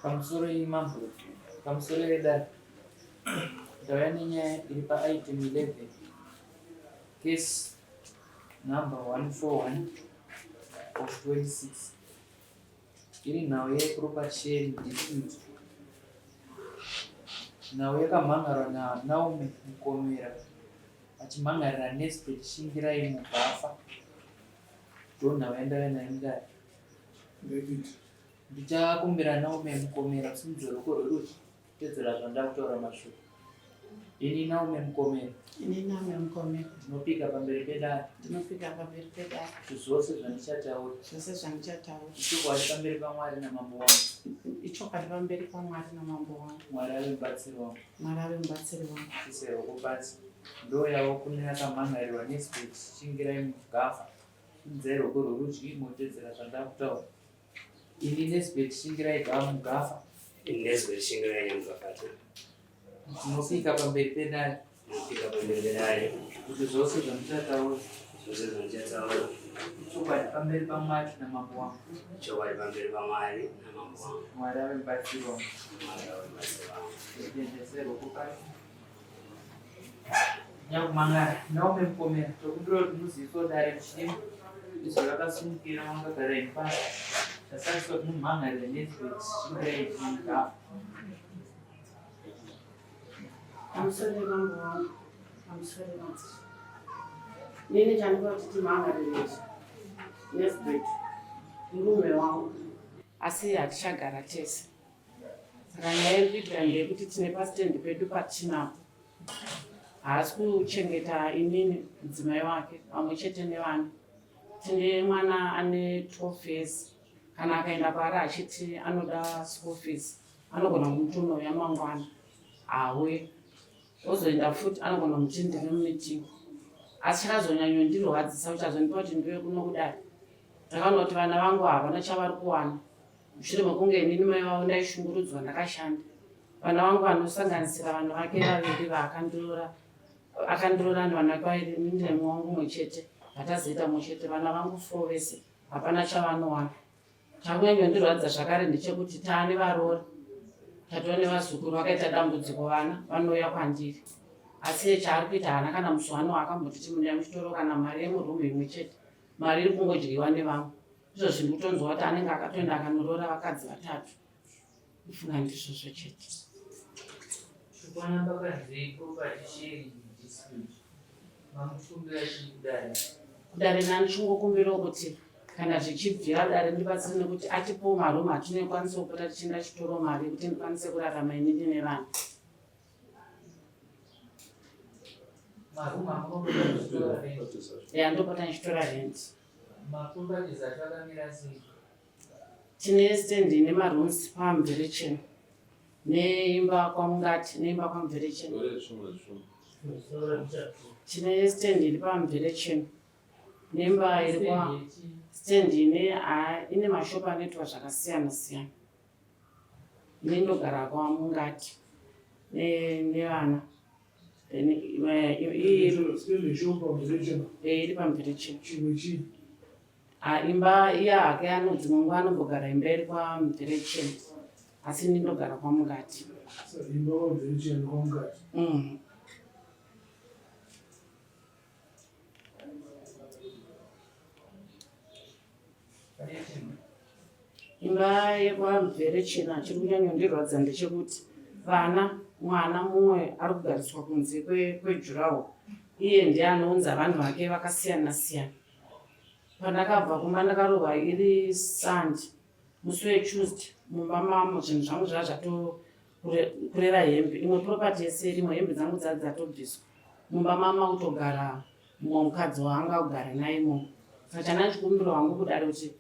Pamusoro y'imamvu pamusoro y'edari ndauya nenyaya iri paitem 11 case number 141 of 26 iri nhau yeproperty sharing dispute. Nhau yakamhangarwa naNaomi Mukomera achimhangarira Nesbeth Shingirai Mugafa. Ndo nhau yandauya nayo mudare. Ndichakumbira Naomi Mukomera kusimudza ruoko rwerudyi kutedzera zvandava kutaura mashoko. Ini Naomi Mukomera. Ini Naomi Mukomera. Ndinopika pamberi pedare. Ndinopika pamberi pedare. Zvose zvandichataura. Zvose zvandichataura. Ichokwadi pamberi paMwari naMambo wangu. Ichokwadi pamberi paMwari naMambo wangu. Mwari ave mubatsiri wangu. Mwari ave mubatsiri wangu. Sisero kubatsi. Ndo yavo kune yakamhangarirwa Nesbeth Shingirai Mugafa. Simudzai ruoko rworudyi mutedzera zvandava kutaura. Ini Nesbeth Shingirai Mugafa. Nesbeth Shingirai Mugafa. Ndinopika pamberi pedare. Ndinopika pamberi pedare. Kuti zvose zvandichataura. Zvose zvandichataura. Ichokwadi pamberi paMwari naMambo wangu. Ichokwadi pamberi paMwari naMambo wangu. Mwari ave mubatsiri wangu. Mwari ave mubatsiri wangu. Ndendesere ukupasi. Nyakumangara Naomi Mukomera tokundiro kuti muziviso dare muchidima izvo rakasimukira wangagara iri pasi tasarisa kuti mumhangarire Nesbeth Shingirai Mugafa. Pamusoro pemambo wangu, pamusoro pemadzisha. Nini chandinoda kuti timhangarire Nesbeth murume wangu, asi hatichagara tese. Saka nyaya iri kuitika ndeyekuti tine pasitendi pedu patinapo. Haasi kuchengeta inini mudzimai wake pamwe chete nevana. Tine mwana ane 12 years. Kana akaenda kwaari achiti anoda school fees, anogona kumuti unouya mangwana auye. Ozoenda futi anogona kumuti ndiri mumeeting. Asi chakazonyanyondirwadzisa uchazondipa kuti ndiwe kuno kudai. Ndakaona kuti vana vangu havana chavari kuwana. Mushure mekunge inini mai vavo ndaishungurudzwa ndakashanda. Vana vangu vanosanganisira vanhu vake vaviri vakandiroora nevana vake vairi ndine wangu mumwe chete. Vatazoita mumwe chete vana vangu 4 vese hapana chavanowana. Chakunyanyondirwadza zvakare ndechekuti taane varoora. Tatova nevazukuru vakaita dambudziko vana vanouya kwandiri. Asi chaari kuita haana kana muswano akambotiti munouya muchitoro kana mari yemurume imwe chete. Mari iri kungodyiwa nevamwe. Izvo zviri kutonzwa kuti anenge akatoenda akandoroora vakadzi 3. Kufunga ndizvozvo chete. Chikwana pakanzi property sharing dispute. Mamukumbira chii kudare? Kudare nani chingokumbirawo kuti kana zvichibvira dare ndibatsire nekuti atipo marumu atinokwanisa kupota tichienda chitoro mari kuti ndikwanise kurarama inini nevana. Marumu amunopota muchitora rent? Ndopota ndichitora rent. Maproperties acho akamira sei? Tine stendi ine marooms paMvericheni neimba kwamungati neimba kwaMvericheni. Tine stendi iri paMvericheni neimba iri kwa stendi ine mashopu anoitwa zvakasiyana siyana. Ine ndogara kwamungati nevana. Iri paMvericheni. Imba iya hake dzimwe nguva anombogara imba iri kwaMvericheni. Asi ini ndogara kwamungati. Imba kwaMvericheni kwamungati. Imba yekwaMvericheni achiri kunyanyondirwadza ndechekuti mwana mumwe ari kugariswa kunze kwejuraho. Iye ndiye anounza vanhu vake vakasiyana siyana. Pandakabva kumba ndakarova iri Sandi musi weTuesday mumba mamo zvinhu zvangu zvava zvatokurera hembe. Imwe property yese rimwe hembe dzangu dzava dzatobviswa. Mumba mama kutogara mumwe mukadzi waanga kugara naye imomo. Saka chanachikumbiro wangu kudare kuti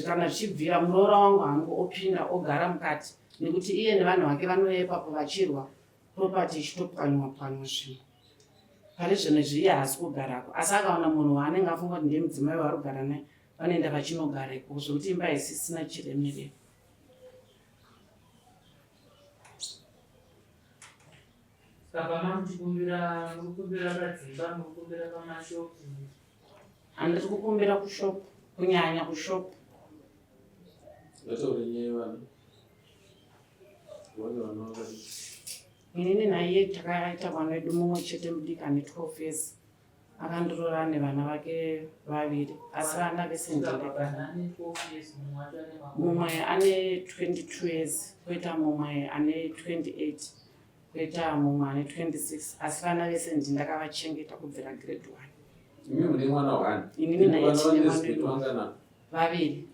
kana zvichibvira muroora wangu hangu opinda ogara mukati nekuti iye nevanhu vake vanouya ipapo vachirwa property ichitopwanywa zvinhu. Pane zvinhu zviye haasi kugarako. Asi akaona munhu waanenge afunga kuti ndiye mudzimai waari kugara naye vanoenda vachinogara ikoko zvokuti imba isisina chiremerero. Saka mamuchikumbira mukumbira padzimba mukumbira pamashopu? Handiri kukumbira kushopu, kunyanya kushopu. Ndataura nyaya vana. Inini naiye takaita mwana wedu mumwe chete mudiki ane 12 years. Akandorora nevana vake vaviri asi vana vese ndinodeka. Mumwe ane 22 years, koita mumwe ane 28, koita mumwe ane 26 asi vana vese ndakavachengeta kubvira grade 1. Inini naiye tine mwana wedu vaviri,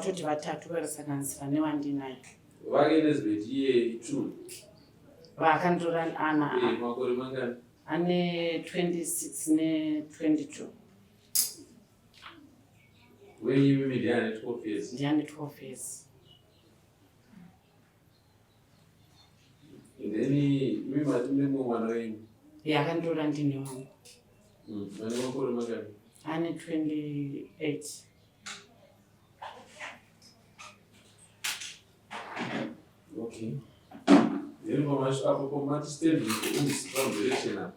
toti vatatu varasanganisira newandinayo. Vakandorora ana ane 26 ne 22. Ndiane 12 years. Akandorora ndine wangu. Ane 28. Okay. Then how much up for much still in the direction?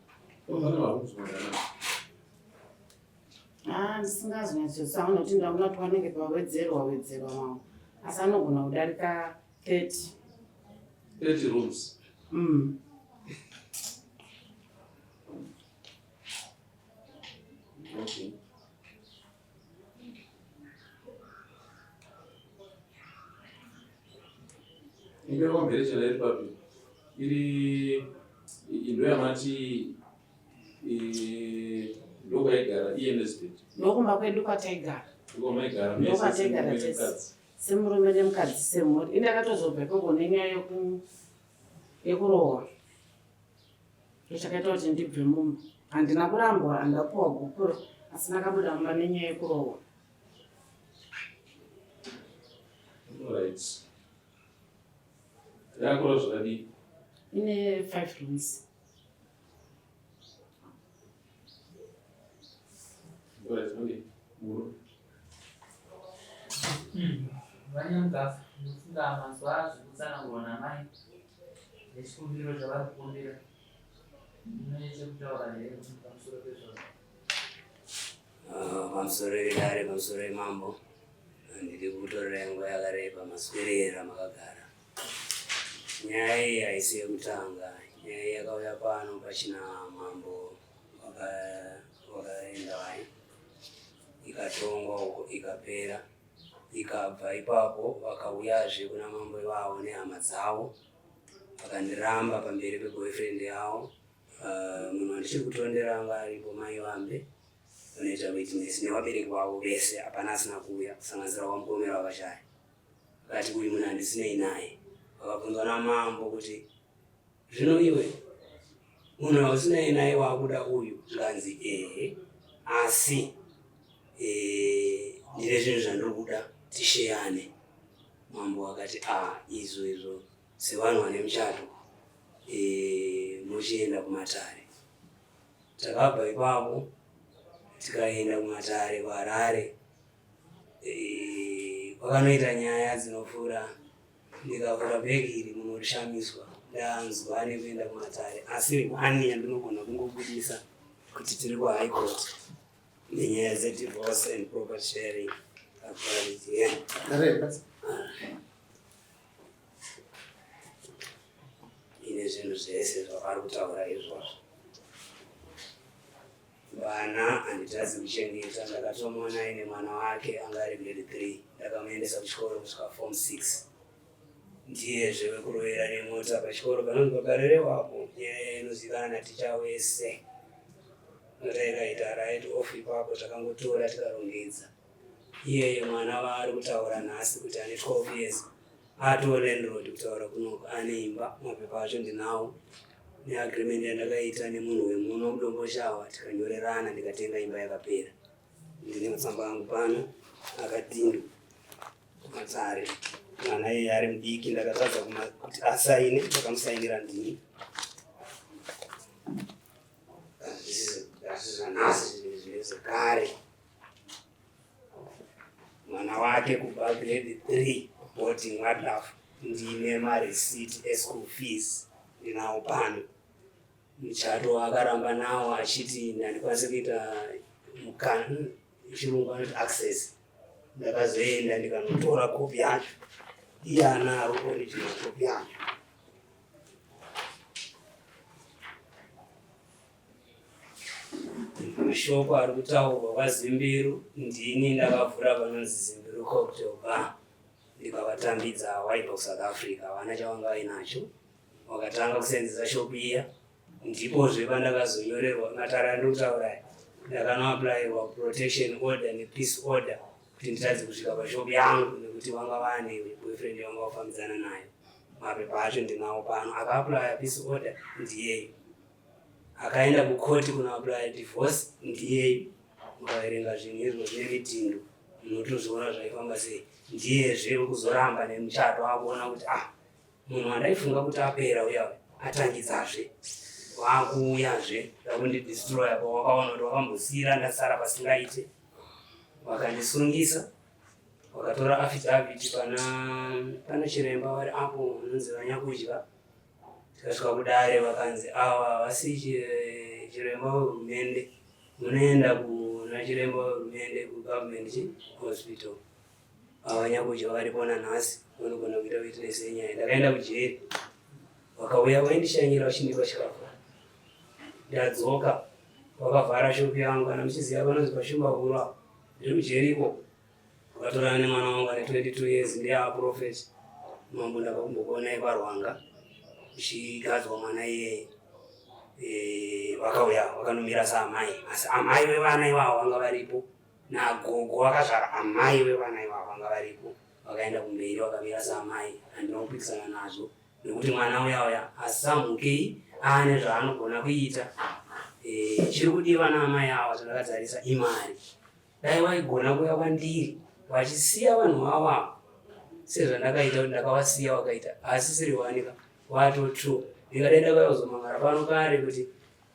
Ndisingazvinatsosa unoti ndamunati wanenge wawedzerwa wavo asi anogona kudarika 30 rooms. Okay. Ingekuambirechera iri papi iri indo yamati ndokwaigara iyenestate ndokumba kwedu kwataigara ndokwataigara tese semurume nemukadzi semhuri. Indakatozobva ikoko nenyaya yekurohwa ndochakaita kuti ndibve mumba. Handina kurambwa, handapuwa gukuro asi ndakabuda mumba nenyaya yekurohwa. Right. Yakura zvakadii? Ine 5 rooms. Vanyamugafa ndofunga mazuva azvikutsanangurwa namai nechikumbiro zvavari kukumbira. Munechekutaura here pamusoro pezvavo? Pamusoro pedare, pamusoro pemambo, handidi kutorera nguva yakareba maswirera makagara. Nyaya iyi haisi yekutanga, nyaya iyi yakauya pano pachina mambo wakaenda vai ikatongwa uko ikapera, ikabva ipapo vakauyazve kuna mambo ivavo nehama dzavo vakandiramba pamberi peboyfriend yavo. Munhu wandichiri kutondera anga aripo mai vambe unoita witness nevabereki vavo vese hapana asina kuuya kusanganisira wamukomera wakashaya. Akati uyu munhu handisinei naye. Vakabvunzwa namambo kuti zvino iwe munhu hausinei naye wakuda uyu? Zvikanzi ehe, asi ndine zvinhu zvandiri kuda tisheyane. Mambo akati izvo sevanhu vane muchato muchienda kumatare. Takabva ipapo tikaenda kumatare kuHarare. Kwakanoita nyaya dzinofura. Ndikavhura bhegi iri munorishamiswa ndanzwa nekuenda kumatare asi mani yandinogona kungobudisa kuti tiri kuHigh Court nenyaya dzedivorce and property sharing. Ine zvinhu zvese zvavari kutaura izvozvo. Vana handitadzi kuchengeta. Ndakatomona aine mwana wake anga ari grade 3. Ndakamuendesa kuchikoro kusvika form 6. Ndiyezve wekurovera nemota pachikoro panonzi pagarerewapo. Nyaya inozivikanwa naticha wese. Notaikaita right off ipapo takangotora tikarongedza. Iyeye mwana waari kutaura nhasi kuti ane 12 years atolandlord kutaura kunoko ane imba. Mapepa acho ndinawo neagreement yandakaita nemunhu wemuno mudomboshawa tikanyorerana ndikatenga imba yakapera. Ndine matsamba angu pano akadhindu kumatare. Mwana iye ari mudiki ndakatadza kuti asaine ndakamusainira ndini. Asi zvanhasi zvezekare. Mwana wake kubva grade 3 boarding Wadlaf ndine mareceipt eschool fees ndinawo pano. Muchato akaramba nawo achiti ndandikwanise kuita mukana chirungu anoti access. Ndakazoenda ndikanotora kopi yacho. Iye anaro original kopi yacho. mashoko ari kutaurwa kwaZimbiru, ndini ndakavhura panonzi Zimbiru Cocktail Bar ndikavatambidza waibva kuSouth Africa havana chavanga vainacho. Wakatanga kusenzesa shopu iya, ndipozve pandakazonyorerwa matara andikutaurai ndakanoaplayirwa protection order nepeace order kuti nditadze kusvika pashopu yangu nekuti vanga vane boyfriend vanga vafambidzana nayo. Mapepa acho ndinawo pano. Akaaplya peace order ndiyeyo, akaenda kukoti kunoaplya divorce ndiyeyo. Mukaverenga zvinhu izvo zvine mitindo munotozoona zvaifamba sei. Ndiyezve kuzoramba nemuchato akuona kuti munhu wandaifunga kuti apera uya atangidzazve wakuuyazve zvakundidestroya pawakaona kuti wakambosiyira ndasara pasingaite. Wakandisungisa, wakatora affidavit pana chiremba vari apo anonzi Vanyakudya. Tikasvika kudare vakanzi ava vasi chiremba wehurumende, munoenda kuna chiremba wehurumende kugovernment hospital. Vanyakudya varipona nhasi, vanogona kuita witness yenyaya. Ndakaenda kujeri, vakauya vaindishanyira vachindipa chikafu. Ndadzoka, vakavhara shopu yangu, kana muchiziva vanonzi paShumba Huru ndiri kujeriko. Vakatorana nemwana wangu ane 22 years, ndiye aprofeti. Mambo ndakakumbokuonai paRwanga uchigadzwa mwana iyeye. Vakauya vakanomira saamai, asi amai vevana ivavo vanga varipo, nagogo vakazvara amai vevana ivavo vanga varipo. Vakaenda kumberi vakamira saamai, handinokupikisana nazvo nekuti mwana uya asamukei ane zvaanogona kuita. Chiri kudiwa naamai ava zvandakadzarisa imari. Dai waigona kuuya kwandiri vachisiya vanhu vavo sezvandakaita kuti ndakavasiya wakaita, asi siri wanika watotu. Ndikadaenda kuyakuzomangara pano kare kuti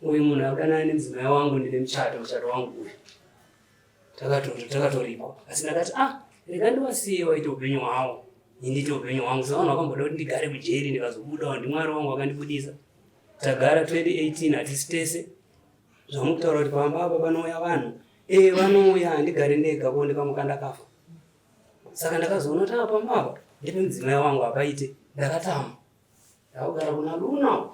uyu munhu akudanana nemudzimai wangu ndine muchato wangu uyu. Takatorikwa, asi ndakati rega ndiwasiye waite upenyu hwavo, inditi upenyu hwangu. Saka vanhu vakamboda kuti ndigare kujeri ndikazobudawo, ndiMwari wangu wakandibudisa. Tagara 2018 hatisi tese. Zvamukutaura kuti pamba apa panouya vanhu, vanouya handigare ndega kuoneka mukandakafa. Saka ndakazoona kuti pamba apa ndipe mudzimai wangu apaite, ndakatama. Ndakagara kuna Luna.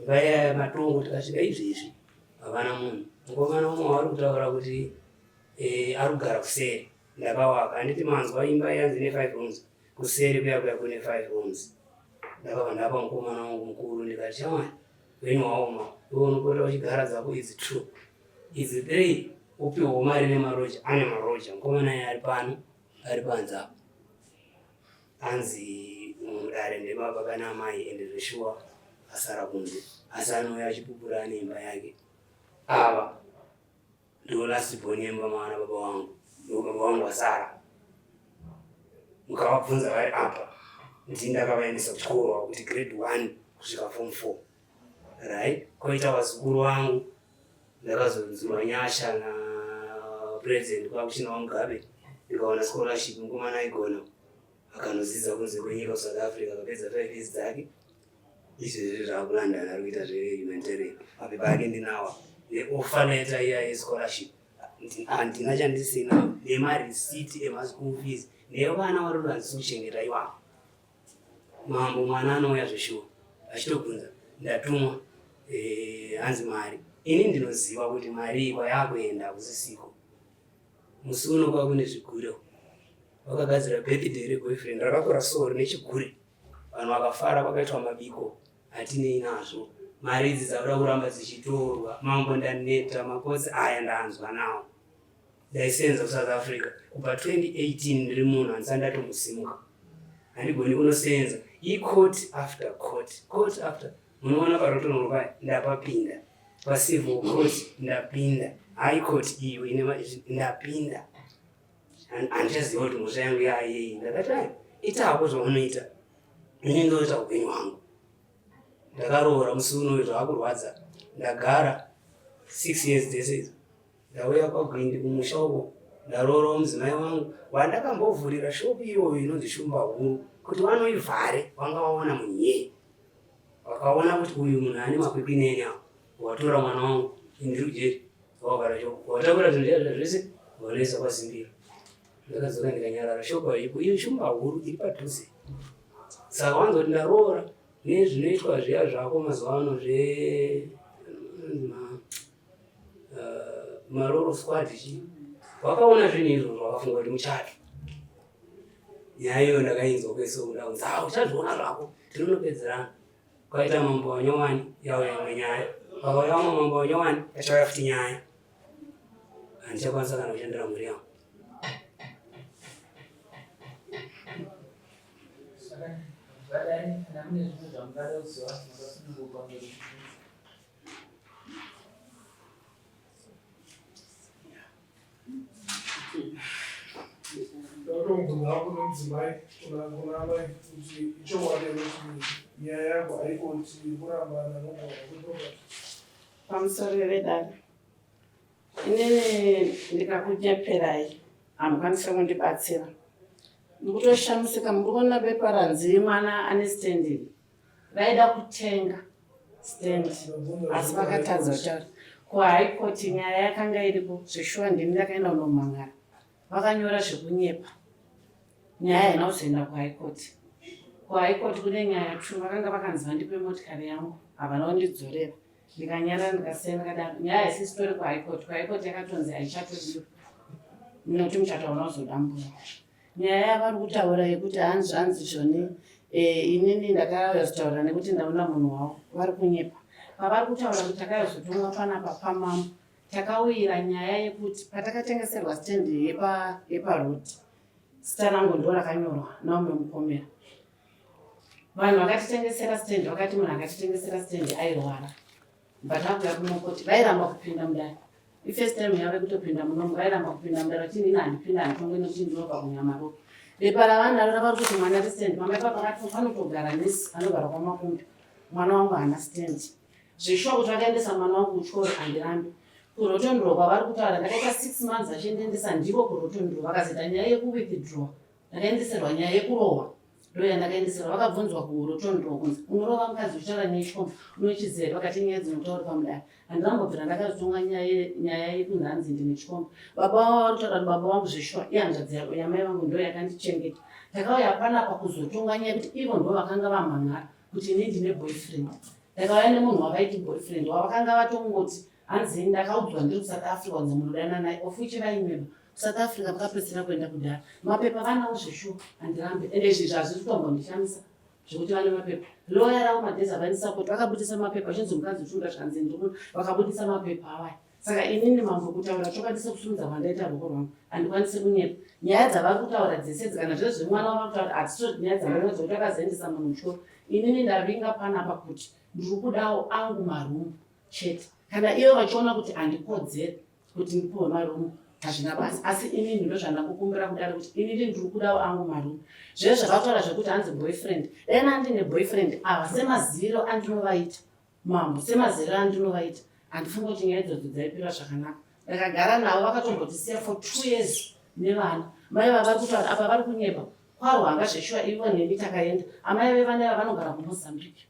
Ngaya matongo tikasvika izvezvi havana munhu. Mukomana umwe wari kutaura kuti ari kugara kuseri. Ndakawaka, handiti manzwa imba yanzi ne 5 rooms, kuseri kuya kune 5 rooms. Ndakabva ndapa mukomana wangu mukuru ndikati shamwari, upenyu hwaoma, iwe unopota uchigara dzako idzi 2, idzi 3 upiwo mari nemaroja. Ane maroja, mukomana iye ari pano, ari panze apa. Anzi mudare ndemababa kana amai ende zveshuwa asara kunze, asi anouya achipupura ane imba yake. Ava ndo last born yemba mwana baba wangu, ndo baba wangu asara. Mukavabvunza vari apa, ndini ndakavaendesa kuchikoro kuti grade 1 kusvika form 4. Right? Koita vazukuru vangu, ndakazonzwa nyasha na president kwakuchina waMugabe, ndikaona scholarship mukomana aigona akanozidza kunze kwenyika kuSouth Africa, akapedza 5 years dzake. Izvezvi zvaakulandana ari kuita zvehumanitarian. Mapepa ake ndinawa, neofa letter iya yescholarship handina chandisina, nemareceipt emaschool fees, nevana vari kuranzisa kuchengeta iwavo. Mambo mwana anouya zveshuwa achitobvunza, ndatumwa hanzi mari. Ini ndinoziva kuti mari kwayakuenda kusisiko. Musi uno kwakune zvigure, vakagadzira birthday reboyfriend rakakura so rine chigure. Vanhu vakafara, pakaitwa mabiko, hatinei nazvo. Mari idzi dzakuda kuramba dzichitorwa. Mambo ndaneta, makotsi aya ndaanzwa nawo. Ndaisenza kuSouth Africa kubva 2018 ndiri munhu handisandatomusimuka. Handigoni kunosenza court after court after. Munoona parotonoro paya ndapapinda, pacivil court ndapinda, high court iyo ndapinda. Handichaziva kuti mhosva yangu yayei. Ndakati itapo zvaunoita, ini ndoita upenyu hwangu. Ndakaroora musi unoyu zvaakurwadza. Ndagara 6 years dzese. Ndauya kwaGwindi kumusha uko, ndaroorawo mudzimai wangu wandakambovhurira shopu iyoyo inonzi Shumba Huru kuti vanoivhare, vanga vaona munye. Vakaona kuti uyu munhu ane makwikwi neni awo, watora mwana wangu, ndiri kujeri, vakavhara shopu. Watakura zvinhu zviya zvese, vanoisa kwaZimbiru. Ndakadzoka ndikanyarara, shopu ipo iyo Shumba Huru iri padhuze. Saka wanza kuti ndaroora nezvinoitwa zviya zvako mazuva ano maroro squad chi wakaona zvinhu izvozvo wakafunga kuti muchato. Nyaya iyo ndakainzwa kwese undaunza uchazviona zvako tinonopedzerana. Kwaita mambo wanyowani yauya imwe nyaya, pakauya mambo wanyowani yachauya futi nyaya. Handichakwanisa kana kushandira mhuri yangu. Badani namune zvinhu zvamungada kuziva zvinosununguka mberi. Ndatomubvunza kuno mudzimai kuna mai kuti ichokwadi kuti nyaya yako haikoti kurambana nogara kwepropati. Pamusoro vedare, inini ndikakunyeperai hamukwanisa kundibatsira. Ndikutoshamisa muri kuona bepa ranzi mwana ane stendi vaida kutenga stendi asi vakatadza kutaura kuhigh court nyaya yakanga iripo zveshuwa ndini ndakaenda kunomhangara vakanyora zvekunyepa nyaya haina kuzoenda kuhigh court. Kuhigh court kune nyaya 2 vakanga vakanzi vandipe motikari yangu havana kundidzorera ndikanyara ndikasiya ndakadaro nyaya haisisitori kuhigh court. Kuhigh court yakatonzi haichatodiwa munoti muchato hauna kuzodambura. Nyaya yavari kutaura yekuti hanzi zvoni inini ndakauya kutaura nekuti ndaona munhu wavo vari kunyepa. Pavari kutaura kuti takauya kuzotongwa panapa pamambo takawira nyaya yekuti patakatengeserwa stendi yeparodi zita rangu ndo rakanyorwa naumwe mukomera. Vanhu vakatitengesera stendi vakati munhu akatitengesera stendi airwara batakuya kunokoti vairamba kupinda mudare. First time yave kutopinda munomu vairamba kupinda mudare vachini ina handipinda handitongwe nekuti ndinobva kunyamaro. Bepa ravanaro ravari kuti mwana ri stendi mama pakati panotogara nesi anogara kwamakumbi mwana wangu haana stendi. Zveshuwa kuti vakaendesa mwana wangu kuchikoro handirambi. Kurotondro kwavari kutaura ndakaita 6 months vachiendesa ndivo kurotondro vakazoita nyaya yekuwithdraw ndakaendeserwa nyaya yekurohwa ndoya ndakaendeserwa vakabvunzwa kurotondro kunzi unorova mukadzi uchitaura nechikomo unochizera vakati nyaya dzinotaura pamudare handambobvira ndakazotonga nyaya yekunzi hanzi ndine chikomo. Baba vavo vari kutaura kuti baba vangu zveshuwa ihanzvadzi yamai vangu ndo yakandichengeta. Takauya panapa kuzotonga nyaya yekuti ivo ndo vakanga vamhan'ara kuti ini ndine boyfriend. Ndakauya nemunhu wakaiti boyfriend wavakanga vatongoti hanzi ndakaudzwa ndiri kuSouth Africa kunzi munodana naye ofuchi vaimeba kuSouth Africa vakapedzisira kuenda kudhara. Mapepa vanawo zveshuwa handirambe ende izvi zvazviri kutombondishamisa zvekuti vane mapepa. Loya ravo madhezi avanisapoti vakabudisa mapepa chinzi mukadzi uchinda zvanzi ndikuna vakabudisa mapepa avaya. Saka inini mambo kutaura chokwanisa kusunudza kwandaita ruoko rwangu handikwanisi kunyepa. Nyaya dzavari kutaura dzese kana zviri zvemwana wava kutaura hatisoti nyaya dzavanodzo kuti akazoendesa munhu muchikoro. Inini ndavinga panapa kuti ndiri kudawo angu marumu chete. Kana ivo vachiona kuti handikodzeri kuti ndipuwe marumu hazvina basa asi inini ndo zvandakukumbira kudaro kuti inini ndiri kudawo angu marumu. Zvezvo zvakataura zvekuti hanzi boyfriend dena handine boyfriend ava semaziro andinovaita mambo semaziro andinovaita handifunga kuti nyaya idzodzo dzaipira zvakanaka. Ndakagara navo vakatombotisiya for 2 years nevana. Mai vavari kutaura apa vari kunyepa kwarwanga zveshuwa ivo neni takaenda amai vevana vanogara kuMozambique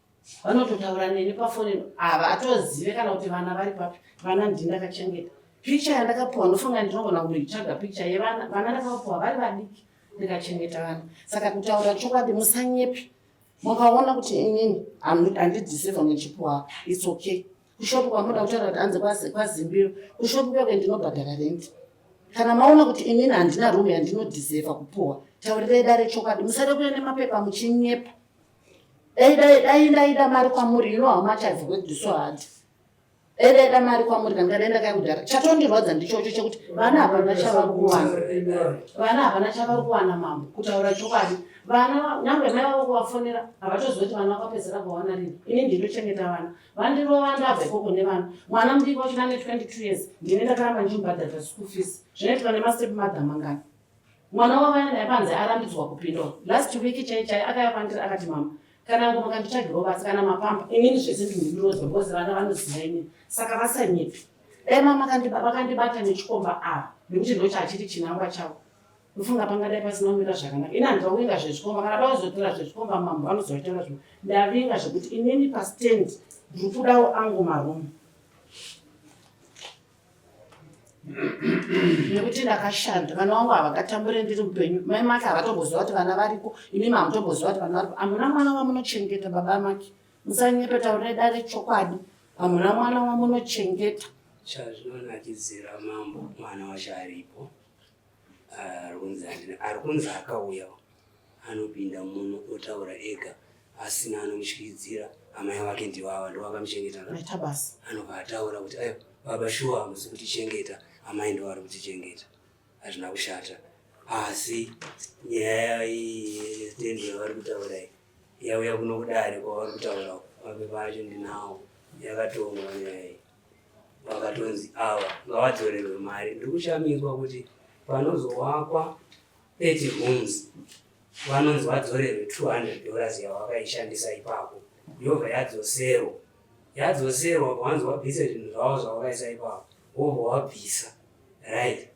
vanototaura neni pafoni ava atozive kana kuti vana vari papi vana ndindakachengeta. Picha yandakapuwa ndofunga ndinogona kuitsvaga picha yevana vana ndakapuwa vari vadiki ndikachengeta vana. Saka kutaura chokwadi musanyepi mukaona kuti inini handidhisevha nechipuwa it's okay. Kushopu kwamuda kutaura kuti hanzi kwazimbiro kushopu kwake ndinobhadhara renti. Kana maona kuti inini handina rumu yandinodhisevha kupuwa taurirai dare chokwadi musade kuya nemapepa muchinyepa. Dai ndaida mari kwamuri you know how much I've worked so hard. Daida mari kwamuri kana ndaenda kudhara chatondirwadza ndichocho chekuti vana hapana chavari kuwana. Vana hapana chavari kuwana mambo kutaura chokwadi. Vana nyangwe mai vavo kuvafonera havatozoti vana vakapedzera kuvaona rini. Ini ndinochengeta vana. Vandirova ndabva ikoko nevana. Mwana mudiki wacho ane 22 years ndine ndakaramba ndichimubhadharira school fees. Zvinoitika nemastep mother mangani. Mwana wavana yapanze arambidzwa kupinda. Last week chai akaya pandira akati mama kana ngoma kanditsvagirawo basa kana mapamba inini zvese ndindirodzwa because vana vanoziva inini saka vasanyepi. Dai mama vakandibata nechikomba ava nekuti ndo chachiri chinangwa chavo ndofunga pangadai pasina kumira zvakanaka. Ini handikakuinga zvezvikomba kana dauzotora zvezvikomba mambo vanozotora zvo ndavinga zvekuti inini pastendi ndiri kudawo angu marumu nekuti ndakashanda vana vangu havakatambure ndiri upenyu. Mai make havatomboziva kuti vana variko imi hamutomboziva kuti vana varipo. Hamuna mwana wamunochengeta baba make musanyepeta ure dare chokwadi. Hamuna mwana wamunochengeta chazvinonakidzira Mambo mwana wacho aripo ari kunzi akauya anopinda muno otaura ega asina anomusvikidzira. Amai wake ndivava ndovakamuchengeta anobva ataura kuti ayo baba shuwa hamusi kutichengeta, amai ndovari kutichengeta. Hazvina kushata, asi nyaya yetendi yavari kutaura iyi yauya kuno kudare kwavari kutaura mapepa acho ndinawo yakatongwa nyaya iyi. Vakatonzi ava ngavadzorerwe mari. Ndiri kushamiswa kuti panozowakwa 30 homes vanonzi vadzorerwe $200 yavakaishandisa ipapo yobva yadzoserwa pavanzi wabvisa zvinhu zvavo zvavakaisa ipapo wobva wabvisa right.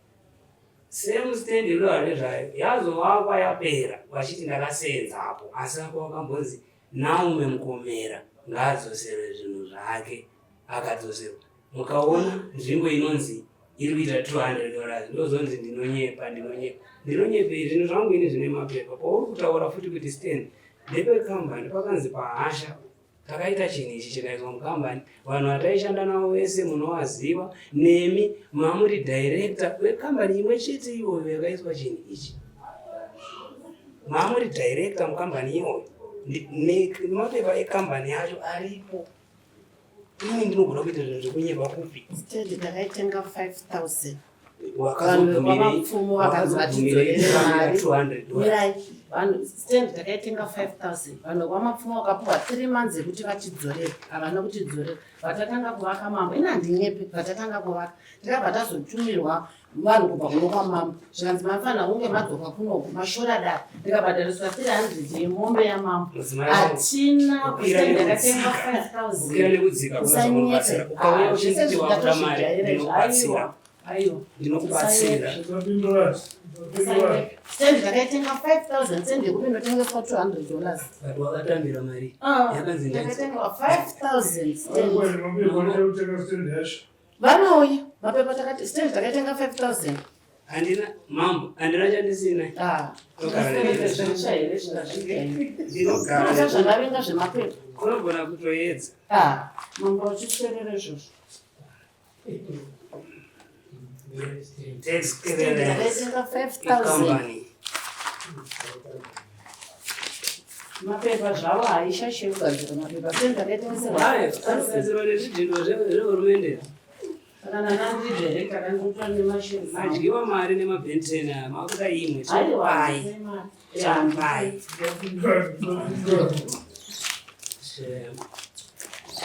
Same stand ilore zvayo yazovakwa yapera vachiti ndakasenzapo, asi apo wakambonzi Naume Mukomera ngaadzoserwe zvinhu zvake akadzoserwa. Mukaona nzvimbo inonzi iri kuita $200 ndozonzi ndinonyepa zvinhu zvangu ini zvine mapepa. Pauri kutaura futi kuti stand ndepekambani pakanzi pahasha takaita chinhu ichi chikaiswa mukambani, vanhu vataishanda navo vese munovaziva, nemi mamuri director wekambani imwe chete iyoyo yakaiswa chinhu ichi. Mamuri director mukambani iyoyo nemapepa ekambani yacho aripo. Ini ndinogona kuita zvinhu zvekunyepa kupi. Stand ndakaitenga 5,000. Wakazobvumirei $200. Stand ndakaitenga 5,000. Vanhu vamapfumo vakapuwa 3 months ekuti vachidzorera, havana kutidzorera. Vatatanga kuvaka Mambo, ina handinyepe, vatatanga kuvaka ndikabva tazotumirwa vanhu kubva kuno kwaMambo zvikanzi mafana unge madzoka kunoku mashora dare, ndikabhadhariswa 300 yemombe yaMambo. Hatina kusenda ndakatenga 5,000 usanyepe. Zvese zvitatozvijaira aiwa ndinokubatsira. Stand ndakaitenga 5,000 stand yekupindotengeswa $200. But wakatambira mari yakanzi ndakaitenga 5,000 stand. Vanouya mapepa takati stand takaitenga 5,000. Handina Mambo, handina chandisina. Zvakavenga zvemapepa kunogona kutoedza. Mambo vachiswerera izvozvo. Tax Ndakaitenga 5,000. Mapepa zvavo haishashe kugadzira mapepa stand ndakaitengeserwa anogadzirwa nezvidhindwa zvehurumende. kana nandidirector kandiuta nemashini Adyiwa mari nemabhentena makuda imwe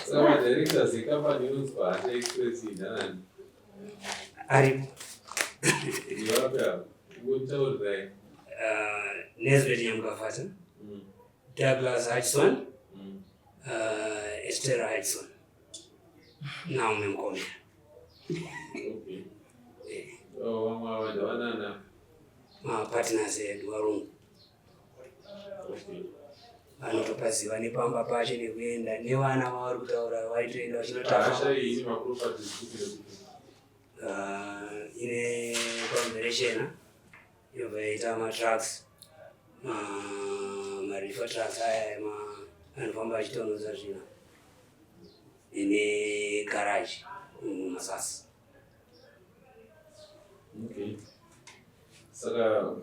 Saka directors ekambani inonzwa Hata Express inhanani aripo. Ndivapa ngotaurirai. Nesbeth Nyamukafata, Douglas Hudson, Esther Hudson, Naume Mukomera. Okay. Vamwe ava ndavanana. Mapartners edu varungu. Okay. Vanotopaziva nepamba pacho nekuenda nevana vavari kutaura vaitoenda Hasha iyi ine maproperties kuti ine conservation yobva yaita matrucks, marifa trucks aya anofamba achitonhodza zvino, ine garage mumasasi. Okay. Saka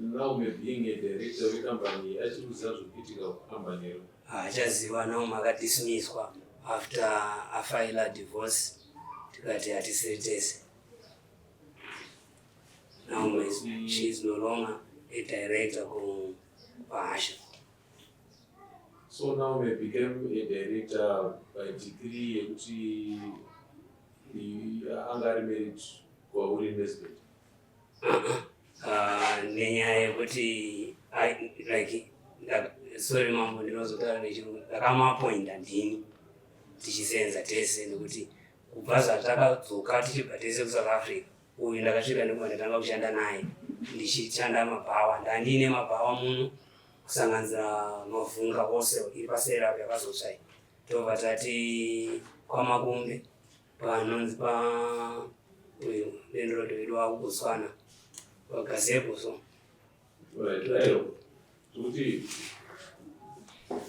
Naume being a director wekambani achiri kuziva zvokuitika kukambani iro. Achaziva Naume akadismisswa after afaila divorce tikati hatisiri tese. Naume she is no longer a director kuPahasha. So Naume became a director by degree yekuti anga ari married kwauri Nesbeth. Nenyaya yekuti sorry Mambo ndinozotaura nechirungu, ndakamapointa ndini tichisenza tese nekuti kubva zvatakadzoka tichibva tese kuSouth Africa, uyu ndakasvika ndikubva ndatanga kushanda naye ndichishanda mabhawa. Ndandine mabhawa muno kusanganisa Mavhunga ose iri pasera yakazotsvai, tobva tati kwaMakumbe panonzi uyu Lendrodo wedu wakuBotswana Gazebo. So kuti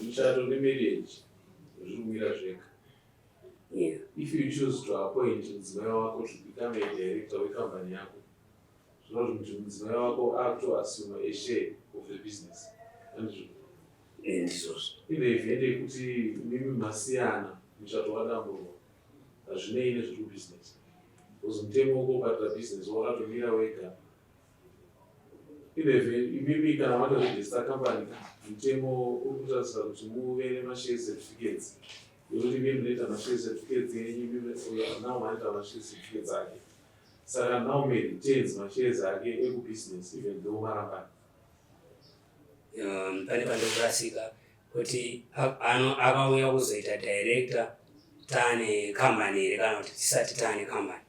muchato nemarriage zvikumira zvega Yeah. If you choose to appoint mudzimai wako to become a director wecompany yako, zvinoti kuti mudzimai wako akutoassume a share of the business. Ndizvozvo. Ine evhende yekuti mimi masiyana muchatova damburwa hazvinei nezviri kubusiness. Because mutemo wokubhatira business wakatomira wega. Mimi kana matoregister company, mutemo urikutarisira kuti muve nemashare certificates. Yekuti mimi munoita mashare certificates yenyu, nawo manoita mashare certificates ake. Saka now may retains mashares ake ekubusiness even though marambana. Pane pandokurasika kuti akauya kuzoita director tane company iri kana kuti tisati tane company.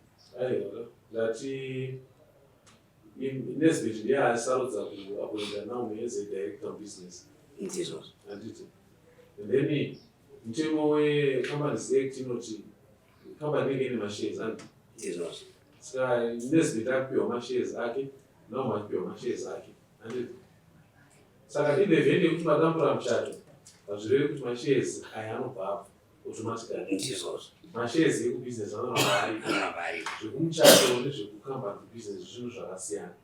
Aiwa, ndati Nesbit ndiye asarudza kuappointa Naomi as a director of business. Ndizvozvo. Handiti. And then mutemo weCompanies Act inoti company inenge ine mashares ane. Ndizvozvo. Saka Nesbit akupiwa mashares ake, Naomi akupiwa mashares ake. Handiti. Saka inevhende yekuti madambura muchato hazvirevi kuti mashares aya anobva apo automatically. Ndizvozvo. Mashares ekubusiness anobva aripo. Zvekumuchato nezvekucompany business zvinhu zvakasiyana.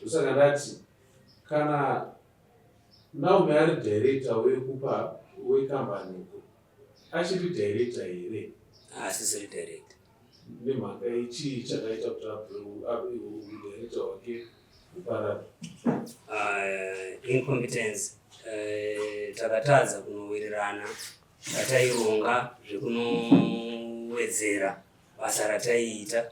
Saka ndati kana Naomi ari director wekupa wecompany uko achiri director here? Asisiri director. Nemhaka ichii chakaita kuti abe director wake uparara? Incompetence. Takatadza kunowirirana, tataironga zvekunowedzera basa rataiita,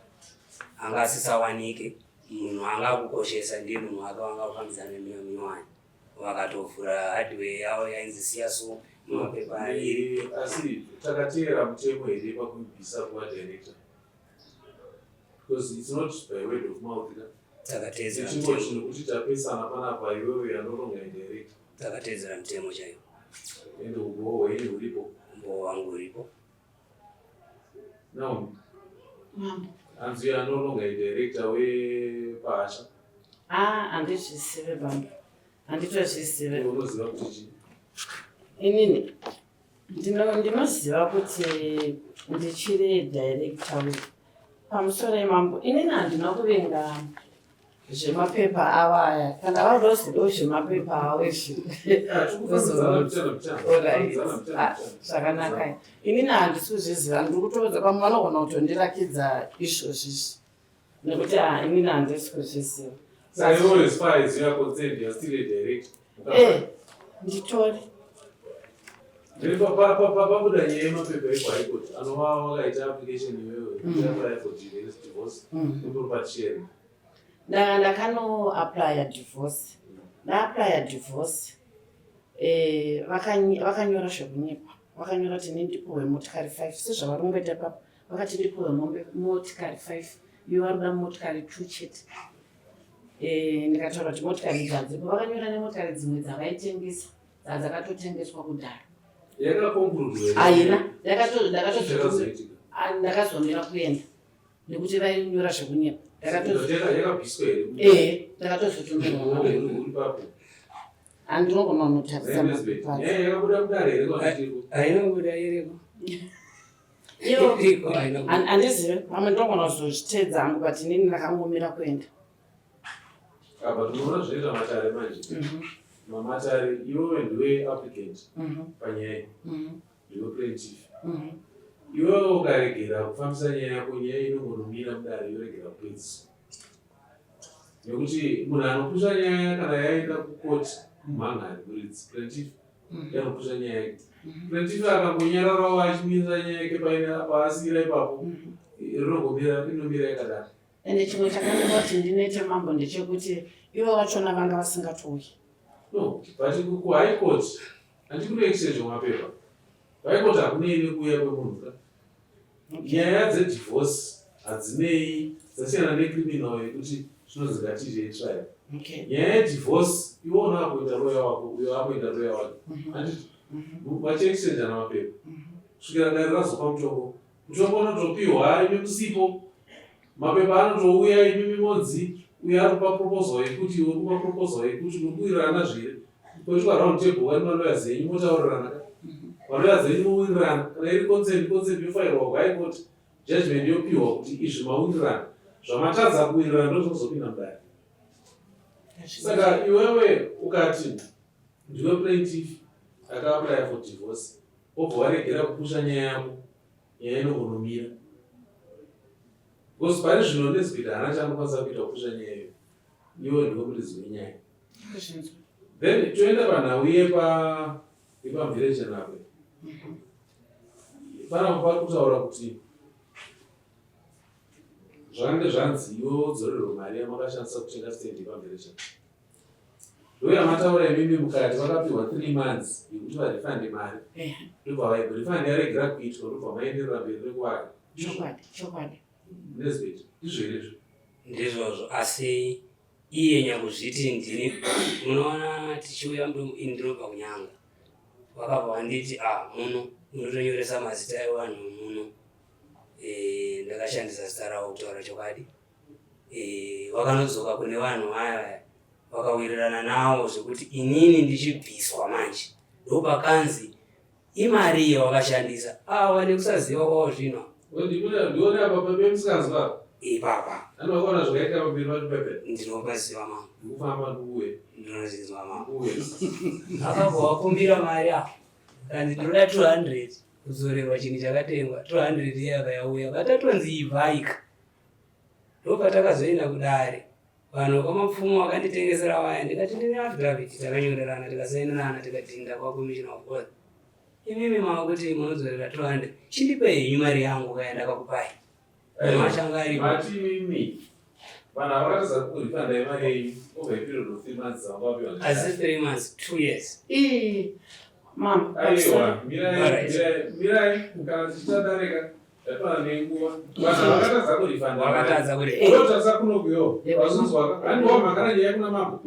anga asisawanike. Munhu angakukoshesa ndiye munhu wake wanga kufambidzana nemiwani. Vakatovhura hardware yavo yainzi siyaso mumapepa aviri. Asi takateera mutemo here pakumubvisa kuva director? Because it's not by word of mouth. Takatedzera mutemo. mutemo. Kuti tapesana panapa iwewe anoronga director. Takatedzera mutemo chaiwo. Ende uboho hwenyu huripo? Uboho hwangu huripo. Naomi. Mambo. Anzi anoronga director wepahasha. Handizvisive bambo. Handitozvisive. Unoziva kuti chii? Inini ndinoziva kuti ndichiri director pamusoro imambo. Inini handina kuvenga zvemapepa awaya. Kana varozivo zvemapepa awo zvakanaka. Inini handisi kuzviziva. Ndiri kutoudza pamwe vanogona kutondirakidza izvozvizvi. Nekuti inini handisi kuzviziva. So as far as you are concerned, you are still a director. Nditori. Pabuda nyaya yemapepa epaikoti anova wakaita application iwewe kuapply for divorce neproperty sharing. Ndakanoapply divorce. Ndaapply divorce. Vakanyora zvekunyepa. Vakanyora kuti ndipuwe motikari 5. Sezvavari kungoita papa. Vakati ndipuwe motikari 5. Iwe vari kuda motikari 2 chete. Ndikataura kuti motikari dzadzipo. Vakanyora nemotikari dzimwe dzavaitengesa. Dzakatotengeswa kudhara. Yakakonkurudwa. Haina. Ndakazomira kuenda. Nekuti vainyora zvekunyepa. Yakabviswa here? Ndakatozotumirwa. Uri papo? Handinogona kunotarisa mapepa. Yakabuda kudare here kwandiri? Haina kubuda iriko. Handizive. Pamwe ndinogona kuzozvitedza hangu but inini ndakangomira kuenda. Apa tinoona zvinoita matare manje. Mamatare iwewe ndiwe applicant panyaya, ndiwe plaintiff. Iwewe ukaregera kufambisa nyaya yako, nyaya inongonomira mudare yoregera kupedziswa. Nekuti munhu anopusha nyaya kana yaenda kukoti kumhangari kuridzi plaintiff yanopusha nyaya yake. Plaintiff akangonyararawo achimirira nyaya yake paasiyira ipapo inomira yakadaro. Ende chimwe chakandipa kuti ndinoite mambo ndechekuti ivo vachona vanga vasingatouyi. No, but kuhigh court handikune exchange wemapepa. High court hakunei nekuuya kwemunhu ka. Nyaya dzedivorce hadzinei, dzasiyana necriminal yekuti zvinozingati trial. Nyaya yedivorce iwona akuita lawyer wako, uyo akuita lawyer wako. Handiti vachiexchange namapepa. Kusvikira dare razopa mutombo. Mutombo unotopiwa imi musipo. Mapepa anotouya imi mimodzi. Uyo aripa proposal yekuti iwe kupa proposal yekuti mukuwirirana zviri. Poitwa round table wani maloyers yenyu motaurirana ka. vanoya zenyu muwirirana kana iri consent yofairwa kuhaikoti judgment yopiwa kuti izvi mawirirana zvamatadza kuwirirana ndozvozopinda mudare. Saka iwewe ukati ndiwe plaintiff akaapply for divorce obva waregera kupusha nyaya yako, nyaya inogonomira because pari zvino Nesbit haana chaanokwanisa kuita kupusha nyaya iyo, iwe ndiwe muridzi wenyaya. Then toenda panhau yepamveleche nakwe panapa pari kutaura kuti zvange zvanzi iwe wodzorerwa mari yamakashandisa kutenga stendi pamveleche. Ndoya mataura imimi mukati vakapiwa 3 months yekuti varifande mari ndobva vaibva rifande yaregera kuitwa ndobva maenderera mberi rekuwaka. Chokwadi. Nesbit izvoizvo ndizvozvo, asi iye nyakuzviti ndini munoona tichiuya ndinobva kunyanga vakabva vanditi muno munotonyoresa mazita evanhu muno ndakashandisa zita ravo kutaura chokwadi. Vakanodzoka kune vanhu aya vakawirirana navo zvekuti inini ndichibviswa manje ndopakanzi imari iyo wakashandisa wane kusaziva kwavo zvino ndione apa pemusikazwa ipapa anokona zvakaita pamberi pachipepe ndinopaziva mama kufamba nuwe ndinoziva mama uye akabva wakumbira mari apo kandi ndinoda 200 kuzorerwa chinhu chakatengwa 200 iye akayauya vatatonzi ibvaika ndopatakazoenda kudare vanhu vakamapfumo vakanditengesera waya ndikati ndine affidavit takanyorerana tikasainirana tikadhinda kwakomishina of course imimi mava kuti munodzorera 200 chindipe henyu mari yangu kaya ndakakupai mashanga aripo mati mimi vanhu avakatadza kurifanda imari yenyu over a period of 3 months dzavapapiwa asi 3 months 2 years Mama, aiwa mirai kana tichitadarika yatona nenguva vanhu vakatadza kurifanda wakatadza kuti unotarisa kunokuyo vazunzwaka handiwa makana nyaya kuna mambo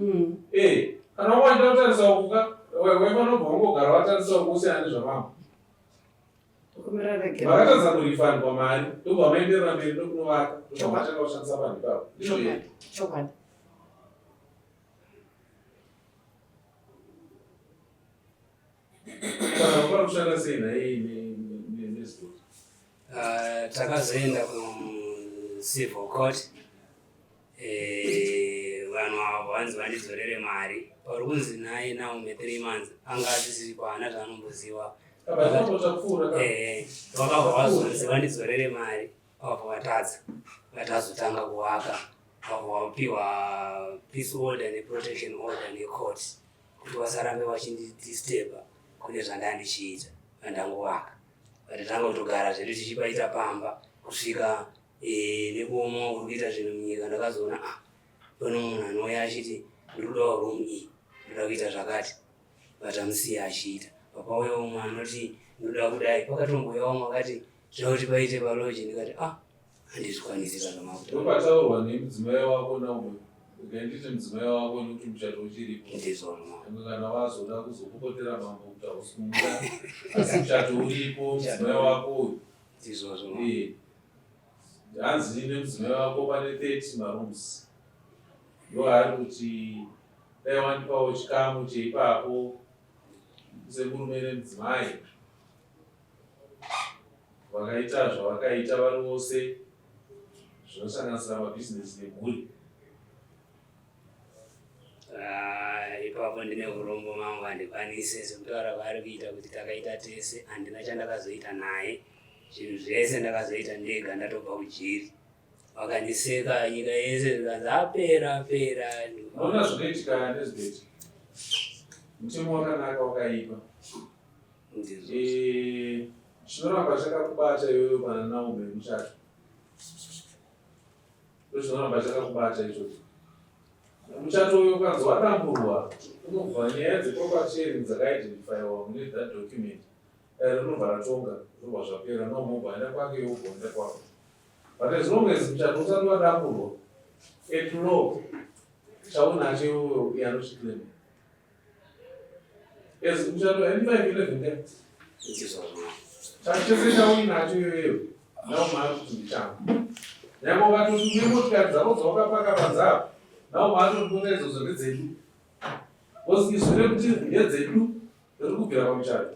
kana wawaita kutarisa ukuka wefanobva wangogara watarisa ukusiyana nezvamambo vakatadza kurifandwa mari ndobva maenderera mberi ndokunovaka ndomatanga kushandisa vanhu ipapo chokwadi. kana vakora kushanda sei naye Nesbit takazoenda kucivil court vanhu avo vanzi vandidzorere mari pari kunzi naye naume 3 months anga asisipo haana zvaanombosiwa vakabva vazonzi vandidzorere mari vabva vatadza vatazotanga kuvaka vabva vapiwa peace order neprotection order necourt kuti vasarambe vachindidisturba kune zvandandichiita vandangovaka vatatanga kutogara zvedu tichibaita pamba kusvika nekuoma uri kuita zvinhu munyika ndakazoona pano munhu anouya achiti ndiri kudawo room iyi ndoda kuita zvakati vatamusiya achiita papauya umwe anoti ndoda kudai pakatomboya umwe akati zvida kuti paite paloji ndikati handizvikwanisira zvamakuta ndopataurwa nemudzimai wako naumwe ukainditi mudzimai wako nekuti muchato uchiripo ndizvona kana wazoda kuzokupotera mambo kuti hausikumunda asi muchato uripo mudzimai wako uyu ndizvozvo hanzi nemudzimai wako pane 30 marooms ndo ari kuti dai wandipawo chikamu cheipapo semurume nemudzimai vakaita zvavakaita vari vose zvinosanganisira mabhizinesi nemhuri. Ipapo ndine urombo mangu handikwanise sekutaura vari kuita kuti takaita tese handina chandakazoita naye zvinhu zvese ndakazoita ndega ndatobva kujiri vakandiseka nyika yese zikanzi apera ona zvinoitika Nesbit mutemo wakanaka wakaipa chinoramba chakakubata iyoyo pana naume muchato ndozvinoramba chakakubata ichocho muchato uyo ukanzi wadamburwa unobva nyaya dzeproperty sharing dzakaidentifaiwa mune that document rinobva ratonga zvinobva zvapera nomobva enda kwake yogonda kwako but as long as muchato usati wadamburwa at law chaunacho iyoyo yanochiklema as muchato and 511 chachose chauinacho iyoyo naumari kuti ndichangu nyama ukatoti nemotikari dzako dzawakapaka panzapa nawo maatotibona izvozvo ndedzedu osizvire kuti ndedzedu riri kubvira pamuchato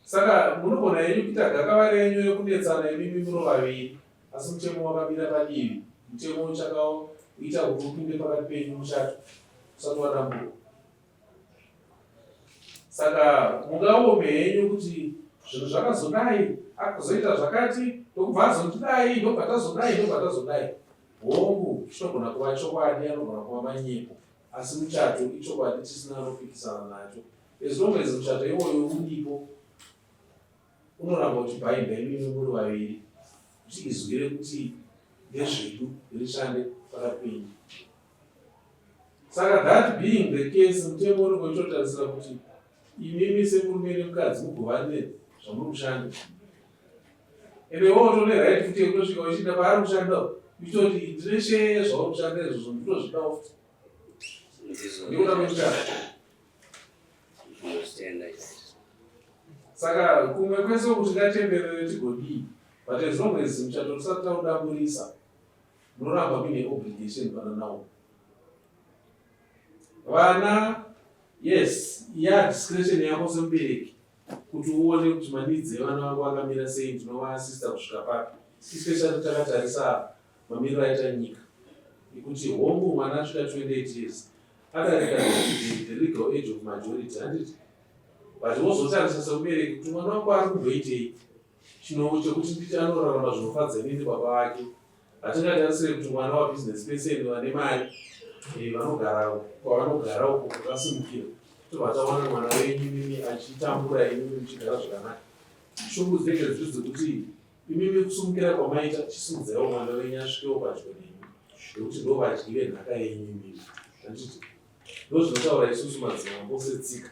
Saka munogona henyu kuita gakava renyu yokunetsana imimi muri vaviri, asi mutemo wakamira padivi. Mutemo uchakaita kuti upinde pakati penyu mushato usati wadambuka. Saka mungaome henyu kuti zvinhu zvakazodai, akuzoita zvakati, ndokubva azondidai, ndobva tazodai. Hongu chinogona kuva chokwadi, anogona kuva manyepo, asi muchato ichokwadi chisina anopikisana nacho. As long as muchato iwoyo uripo, unoramba uchibhainda imimi muri vaviri, kuti izwire kuti ndezvedu rishande pakati penyu. Saka that being the case, mutemo unongoitotarisira kuti imimi semurume nemukadzi mugovanire zvamuri kushanda. Ende wootone right kuti kutosvika uchida paari kushanda uchitoti ndine zvauri kushanda izvozvo ndinotozvidawo futi. Ndikuda kwemuchato. Saka kumwe kwese kuti ngatenderere tigodii, but as long as muchato usati taudamburisa, munoramba muine obligation pana nawo. Vana, yes, discretion yako semubereki kuti uone kuti manidzi evana vako akamira sei, tinovaasista kusvika papi, especially takatarisa mamiriro aita nyika ekuti hongu mwana asvika 28 years adarika the legal age of majority, handiti. But wozotarisa semubereki kuti mwana wako ari kumboitei chinhu chekuti nditi anorarama zvinofadza inini baba vake. Hatingatarisire kuti mwana wabusiness person vane mari vanogara kwavanogara uko kwakasimukira kuti vatawana mwana wenyu mimi achitambura imimi muchigara zvakanaka. Shungu dzinenge dziri dzekuti imimi kusumukira kwamaita chisimudzirawo mwana wenyu asvikewo padyo nenyu, nekuti ndo vadyi venhaka yenyu imimi. Handiti ndo zvinotaura isusu madzimambo setsika.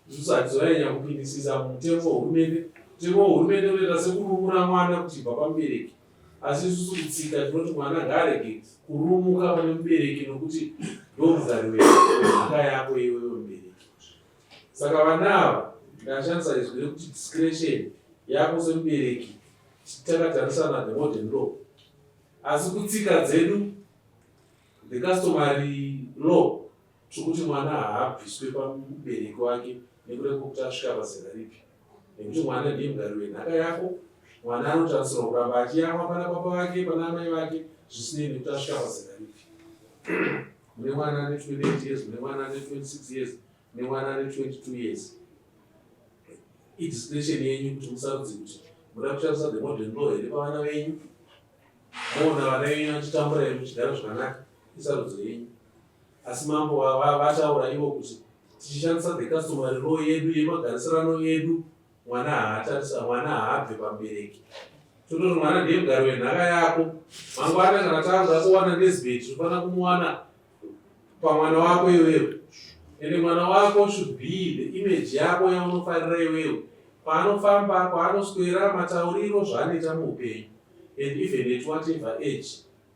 Isusu hatizonyanya kupindisisa mutemo wehurumende. Mutemo wehurumende unoita sekurumura mwana kuti bva pamubereki, asi isusu kutsika tinoti mwana ngaarege kurumuka pane mubereki nokuti ndomuzari wenhaka yako iwewe mubereki. Saka vana ava ndashandisa izwi rekuti discretion yako semubereki takatarisana the modern law, asi kutsika dzedu the customary law zvokuti mwana haabviswe pamubereki wake nekuda kwekuti asvika pazera ripi, nekuti mwana ndiye mugari wenhaka yako. Mwana anotarisirwa kuramba achiyamwa pana baba vake pana amai vake zvisinei nekuti asvika pazera ripi. Mune mwana ane 28 years, mune mwana ane 26 years, mune mwana ane 22 years. Idiscretion yenyu kuti musarudze kuti muda kushandisa the modern law here pavana venyu. Moona vana venyu vachitambura here muchigara zvakanaka, isarudzo yenyu. Asi mambo vataura ivo kuti tichishandisa the customary law yedu yemagarisirano yedu, mwana haabve pamubereki. Tototi mwana ndiye mugari wenhaka yako. Mangwana kana tanga kuwana nezibeti tofana kumuwana pamwana wako iwewe. Ende mwana wako should be the image yako yaunofarira iwewe. Paanofamba, paanoswera, matauriro zvaanoita muupenyu. And even at whatever age,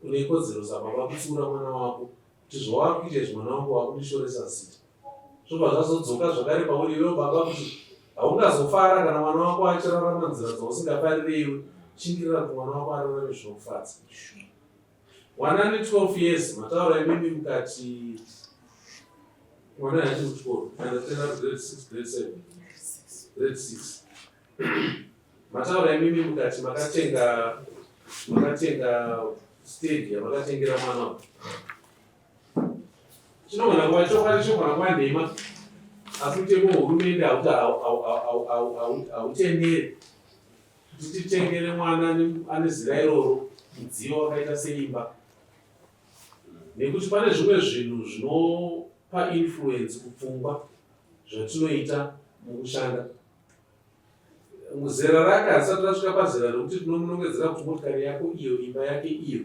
une kodzero sababa kutsiura mwana wako kuti zvauri kuita izvi mwana wangu wakundishoresa zita. Zvobva zvazodzoka zvakare pauri iwewe baba kuti haungazofara kana mwana wako achirarama nzira dzausingafarire iwe. Chingirira kuti mwana wako ararame zvinokufadza. Mwana ane 12 years, mataura imimi mukati mwana achiri kuchikoro, andatenda grade 6, grade 7, grade 6. Mataura imimi mukati makatenga stadium, makatengera mwana. Chinogona kuva chokwadi, chinogona kuva nhema, asi mutemo wehurumende hautenderi kuti titengere mwana ane zira iroro mudziyo wakaita seimba, nekuti pane zvimwe zvinhu zvinopa influence kupfungwa zvatinoita mukushanda. Muzera rake hasati rasvika pazera rekuti tinomunongedzera kuti motikari yako iyo, imba yake iyo,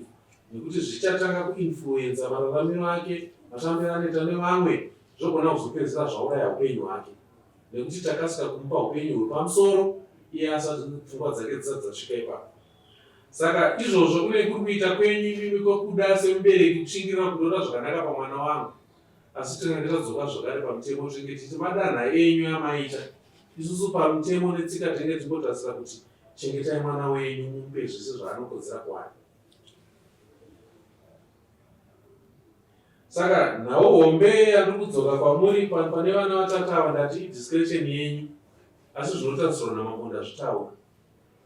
nekuti zvichatanga kuinfluenza mararamiro ake, matambiro anoita nevamwe, zvogona kuzopedzera zvauraya upenyu hwake, nekuti takasika kumupa upenyu hwepamusoro iye asati pfungwa dzake dzisati dzasvika ipapo. Saka izvozvo kune kuri kuita kwenyu imimi kwekuda semubereki kushingirira kundoda zvakanaka pamwana wangu, asi tinenge tadzoka zvakare pamutemo tinenge tichiti madanha enyu amaita. Isusu pamutemo netsika tinenge timbotarisira kuti chengetai mwana wenyu mumupe zvese zvaanokodzera kuwana. Saka nhawo hombe yandiri kudzoka kwamuri pane vana vatatu ava ndati discretion yenyu. asi zvinotarisirwa namambo zvitaura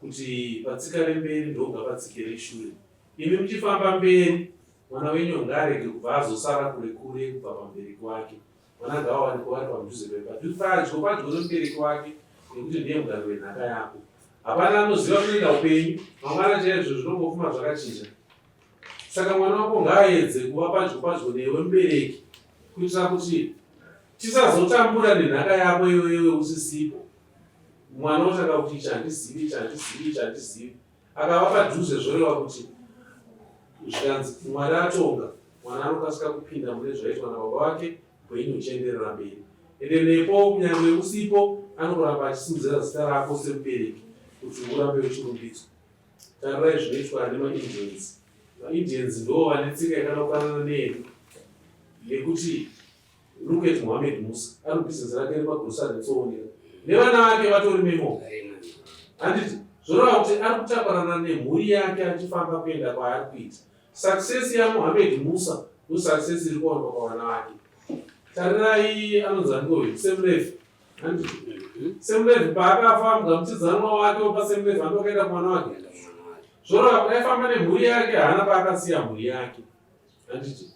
kuti patsika remberi ndoga patsike reshure. Imi muchifamba mberi, mwana wenyu ngarege kubva azosara kure kure kubva pambereki wake. Mwana ngaawanikwe vari padhuze padyo nomubereki wake, nekuti ndiye mugari wenhaka yako. Hapana anoziva kuenda upenyu, mangwana chaizvo zvinongofuma zvakachinja. Saka mwana wako ngaaedze kuva padyo newe mubereki, kuitira kuti tisazotambura nenhaka yako iwewe usisipo. Mwana otaka kuti chandizivi akava padhuze zvoreva kuti zvikanzi Mwari atonga, mwana anokasika kupinda mune zvaitwa nababa wake, upenyu huchienderera mberi. Ende nepo kunyange usipo anoramba achisimudzira zita rako semubereki kuti urambe uchirumbidzwa. Tarirai zvinoitwa nemaIndians. VaIndians ndo vane tsika yakanofanana neyedu yekuti Ruketi Mohammed Musa ari bhizinesi rake repagurusari retsoonera nevana vake vatori memo. Handiti zvoreva kuti ari kutaparana nemhuri yake achifamba kuenda kwaari kuita. Success yaMohammed Musa ndosuccess iri kuwanikwa pavana vake. Tarirai anonzi Angovi Semlevi. Handiti Semlevi paakafa mugamuchidzanwa wake opa Semlevi andokaenda kumwana wake. Zvoreva kuti aifamba nemhuri yake, haana paakasiya mhuri yake. Handiti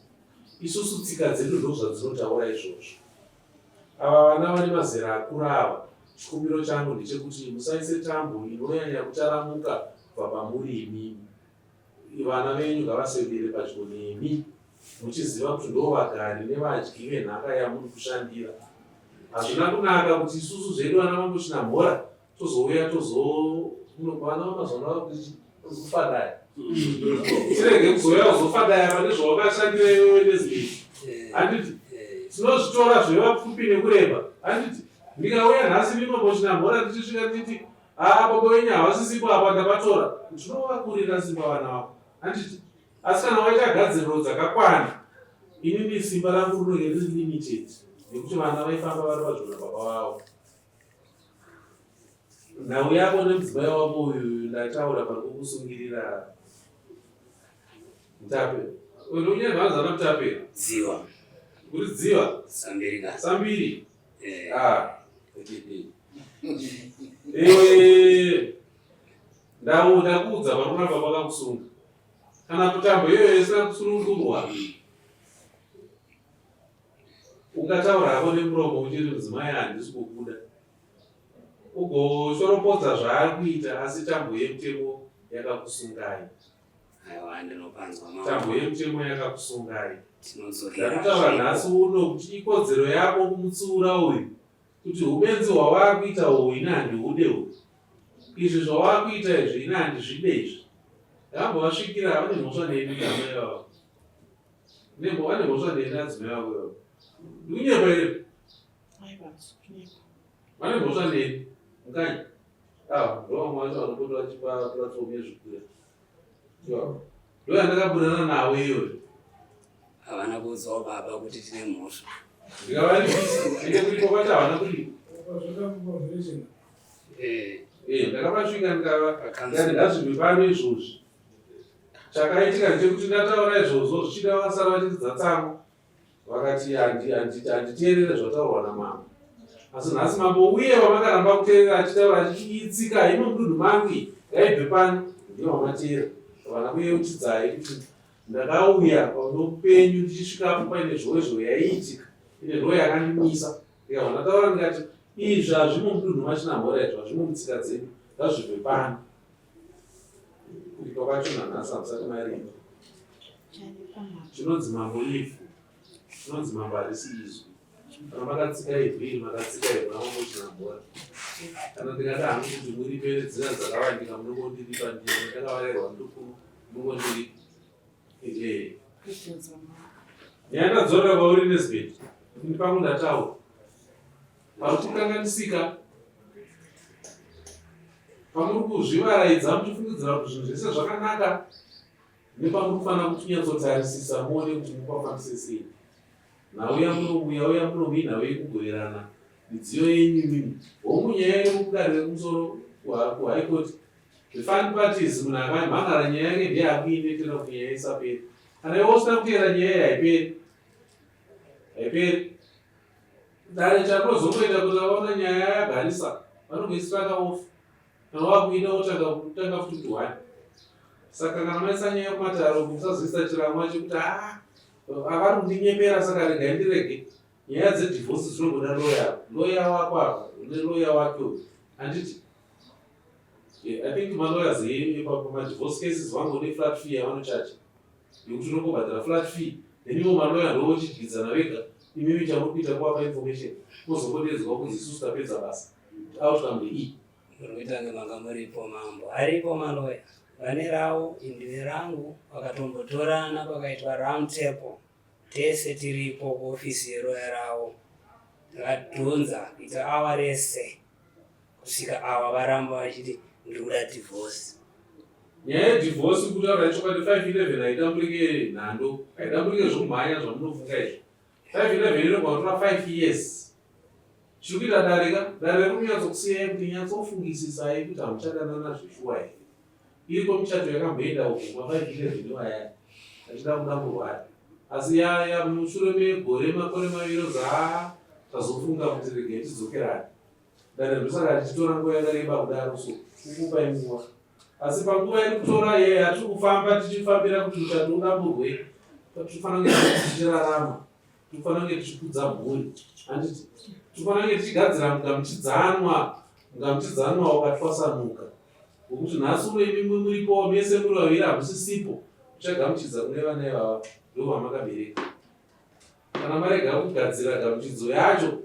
isusu tsika dzedu ndo zvadzinotaura izvozvo. Ava vana vane mazera akuru ava, chikumbiro changu ndechekuti musaise tambo inonyanya kutaramuka kubva pamuri imimi. Vana venyu ngavaswedere padyo nemi, muchiziva kuti ndo vagari nevadyi venhaka yamuri kushandira. Hazvina kunaka kuti isusu zvedu vana vambochina mhora tozouya munogwana vamazvana kufadaya. Tirege kuzouya kuzofadaya pane zvawakashandira iwewe nezvii. Handiti tinozvitora zvevapfupi nekureba. Handiti ndikauya nhasi mimambochina mhora tichisvika titi baba wenyu havasisipo apa ndapatora, tinovakurira simba vana vako. Handiti asi kana waita gadziriro dzakakwana, inini simba rangu rinenge riri limited nekuti vana vaifamba vari padyo nababa vavo. Nhau yako nemudzimai wako uyu ndataura pari kukusungirira Mutape. Unonya vanzana Mutape. Dziwa. Uri Dziwa? Sambiri. Sambiri. Ndakuudza pakunaka pakakusunga. Kana kutambo iyoyo isina kusunungurwa, ukataura hako nemuromo uchiri mudzimai handisi kukuda, ugoshoropodza zvaari kuita, asi tambo yemutemo yakakusungai. Tambo yemutemo yakakusungai. Ndakutaura nhasi uno kuti ikodzero yako kumutsiura uyu kuti ubenzi hwawaakuita uhu ine handihude uhu. Izvi zvawaakuita izvi ine handizvide izvi. Ndakambovasvikira vane mhosva neni amai vavo. Vane mhosva neni adzimai vavo. Ndikunyepa here? Vane mhosva neni mukanyi. Ndovamwe vacho vanopota vachipa platform yezvikuya. Ndo yandakaburana nawe iyoyo. Havana kuudzawo baba kuti tine mhosva. Ndikavaripisa ndenge kuripo kwacho havana kuripo. Ndakapasvika ndazvimwe pano izvozvi. Chakaitika ndechekuti ndataura izvozvo zvichida vakasara vachidza tsango. Vakati handiteerere zvataurwa namambo. Asi nhasi mambo uye vamakaramba kuteerera achitaura achitsika imo mudunhu mangu ngaibve pano ndiye wamateera. Vana kuyeuchidzai kuti ndakauya paupenyu ndichisvikapo paine zhowezho yaiitika, ine zhowe yakandimisa. Ndataura ndikati izvi hazvimo mudunhu machina mhora izvo, hazvimo mutsika dzedu, ngazvibve pano. Kuitwa kwacho nanhasi hamusati marimba. Chinonzi mambo ivhu, chinonzi mambo harisi izwi. Kana makatsika ivhu iri makatsika ivhu namamochina mhora. Kana ndikati hangu kuti muripe nenzira dzakawandika munongondiripa ndini, ndakavarerwa ndokuru munongondiripa. Yandadzorera kwauri Nesbeth, ini pangu ndataura. Pari kukanganisika, pamuri kuzvivaraidza muchifungidzira kuti zvinhu zvese zvakanaka, nepamuri kufanira kuti unyatsotarisisa muone kuti mukafambise sei. Nhau uya munomu inhau yekugoverana midziyo yenyu imimi. Homunyaya yekugarira kumusoro kuhigh court, the fund parties munhu akamhangara nyaya yake ndiye akuinetera kuti nyaya isaperi. Kana iwe usina kuteera nyaya haiperi. Dare chakozongoita kuti vaona nyaya yagarisa vanongoisiraka off kana wakuida wotanga futi kuti wani. Saka kana maisa nyaya yekumataro musazoisa chiramwa chekuti avari kundinyepera saka regai ndirege. Nyaya dzedivorce dzinongoda loya wako apa neloya wake uyu handiti. I think malawyers pamadivorce cases vangode flat fee yavanochacha yekuti unongobhadhara flat fee then ivo malawyer ndo vochidyidzana vega imimi chamurikuita kuwapa information mozongodedzwa kunzi isusu tapedza basa outcome ndei. Murikuita ngemanga muripo mambo aripo malawyer vane ravo indine rangu vakatombotorana pakaitwa round table tese tiripo kuofisi yerawyer ravo takadhonza kuita awa rese kusvika ava varamba vachiti ndikuda divorce. Nyaya yedivorce kutaura chokwadi 511 haidamburike nhando haidamburike zvokumhanya zvamunofunga izvo. 511 inogona kutora 5 years. Chiri kuita dare rinonyatsokusiyai kuti nyatsofungisisai kuti hamuchadanana zvishuwa here. Iriko michato yakamboenda uku ma511 iwaya achida kudamburwari asi mushure megore makore maviri tazofunga kuti rege tidzokerani. Dare ndosaka tichitora nguva yakareba kudaro so kukupai nguva. Asi panguva iri kutora yeye hatiri kufamba tichifambira kuti muchato udamburwe. Tifanira kunge tichirarama, tifanira kunge tichikudza mhuri, handiti tifanira kunge tichigadzira ngamuchidzanwa wakatwasanuka wokuti nhasi unoimi muripo mese muri vaviri hamusisipo muchagamuchidza kune vana ivava ndo vamakabereka. Kana marega kugadzira gamuchidzo yacho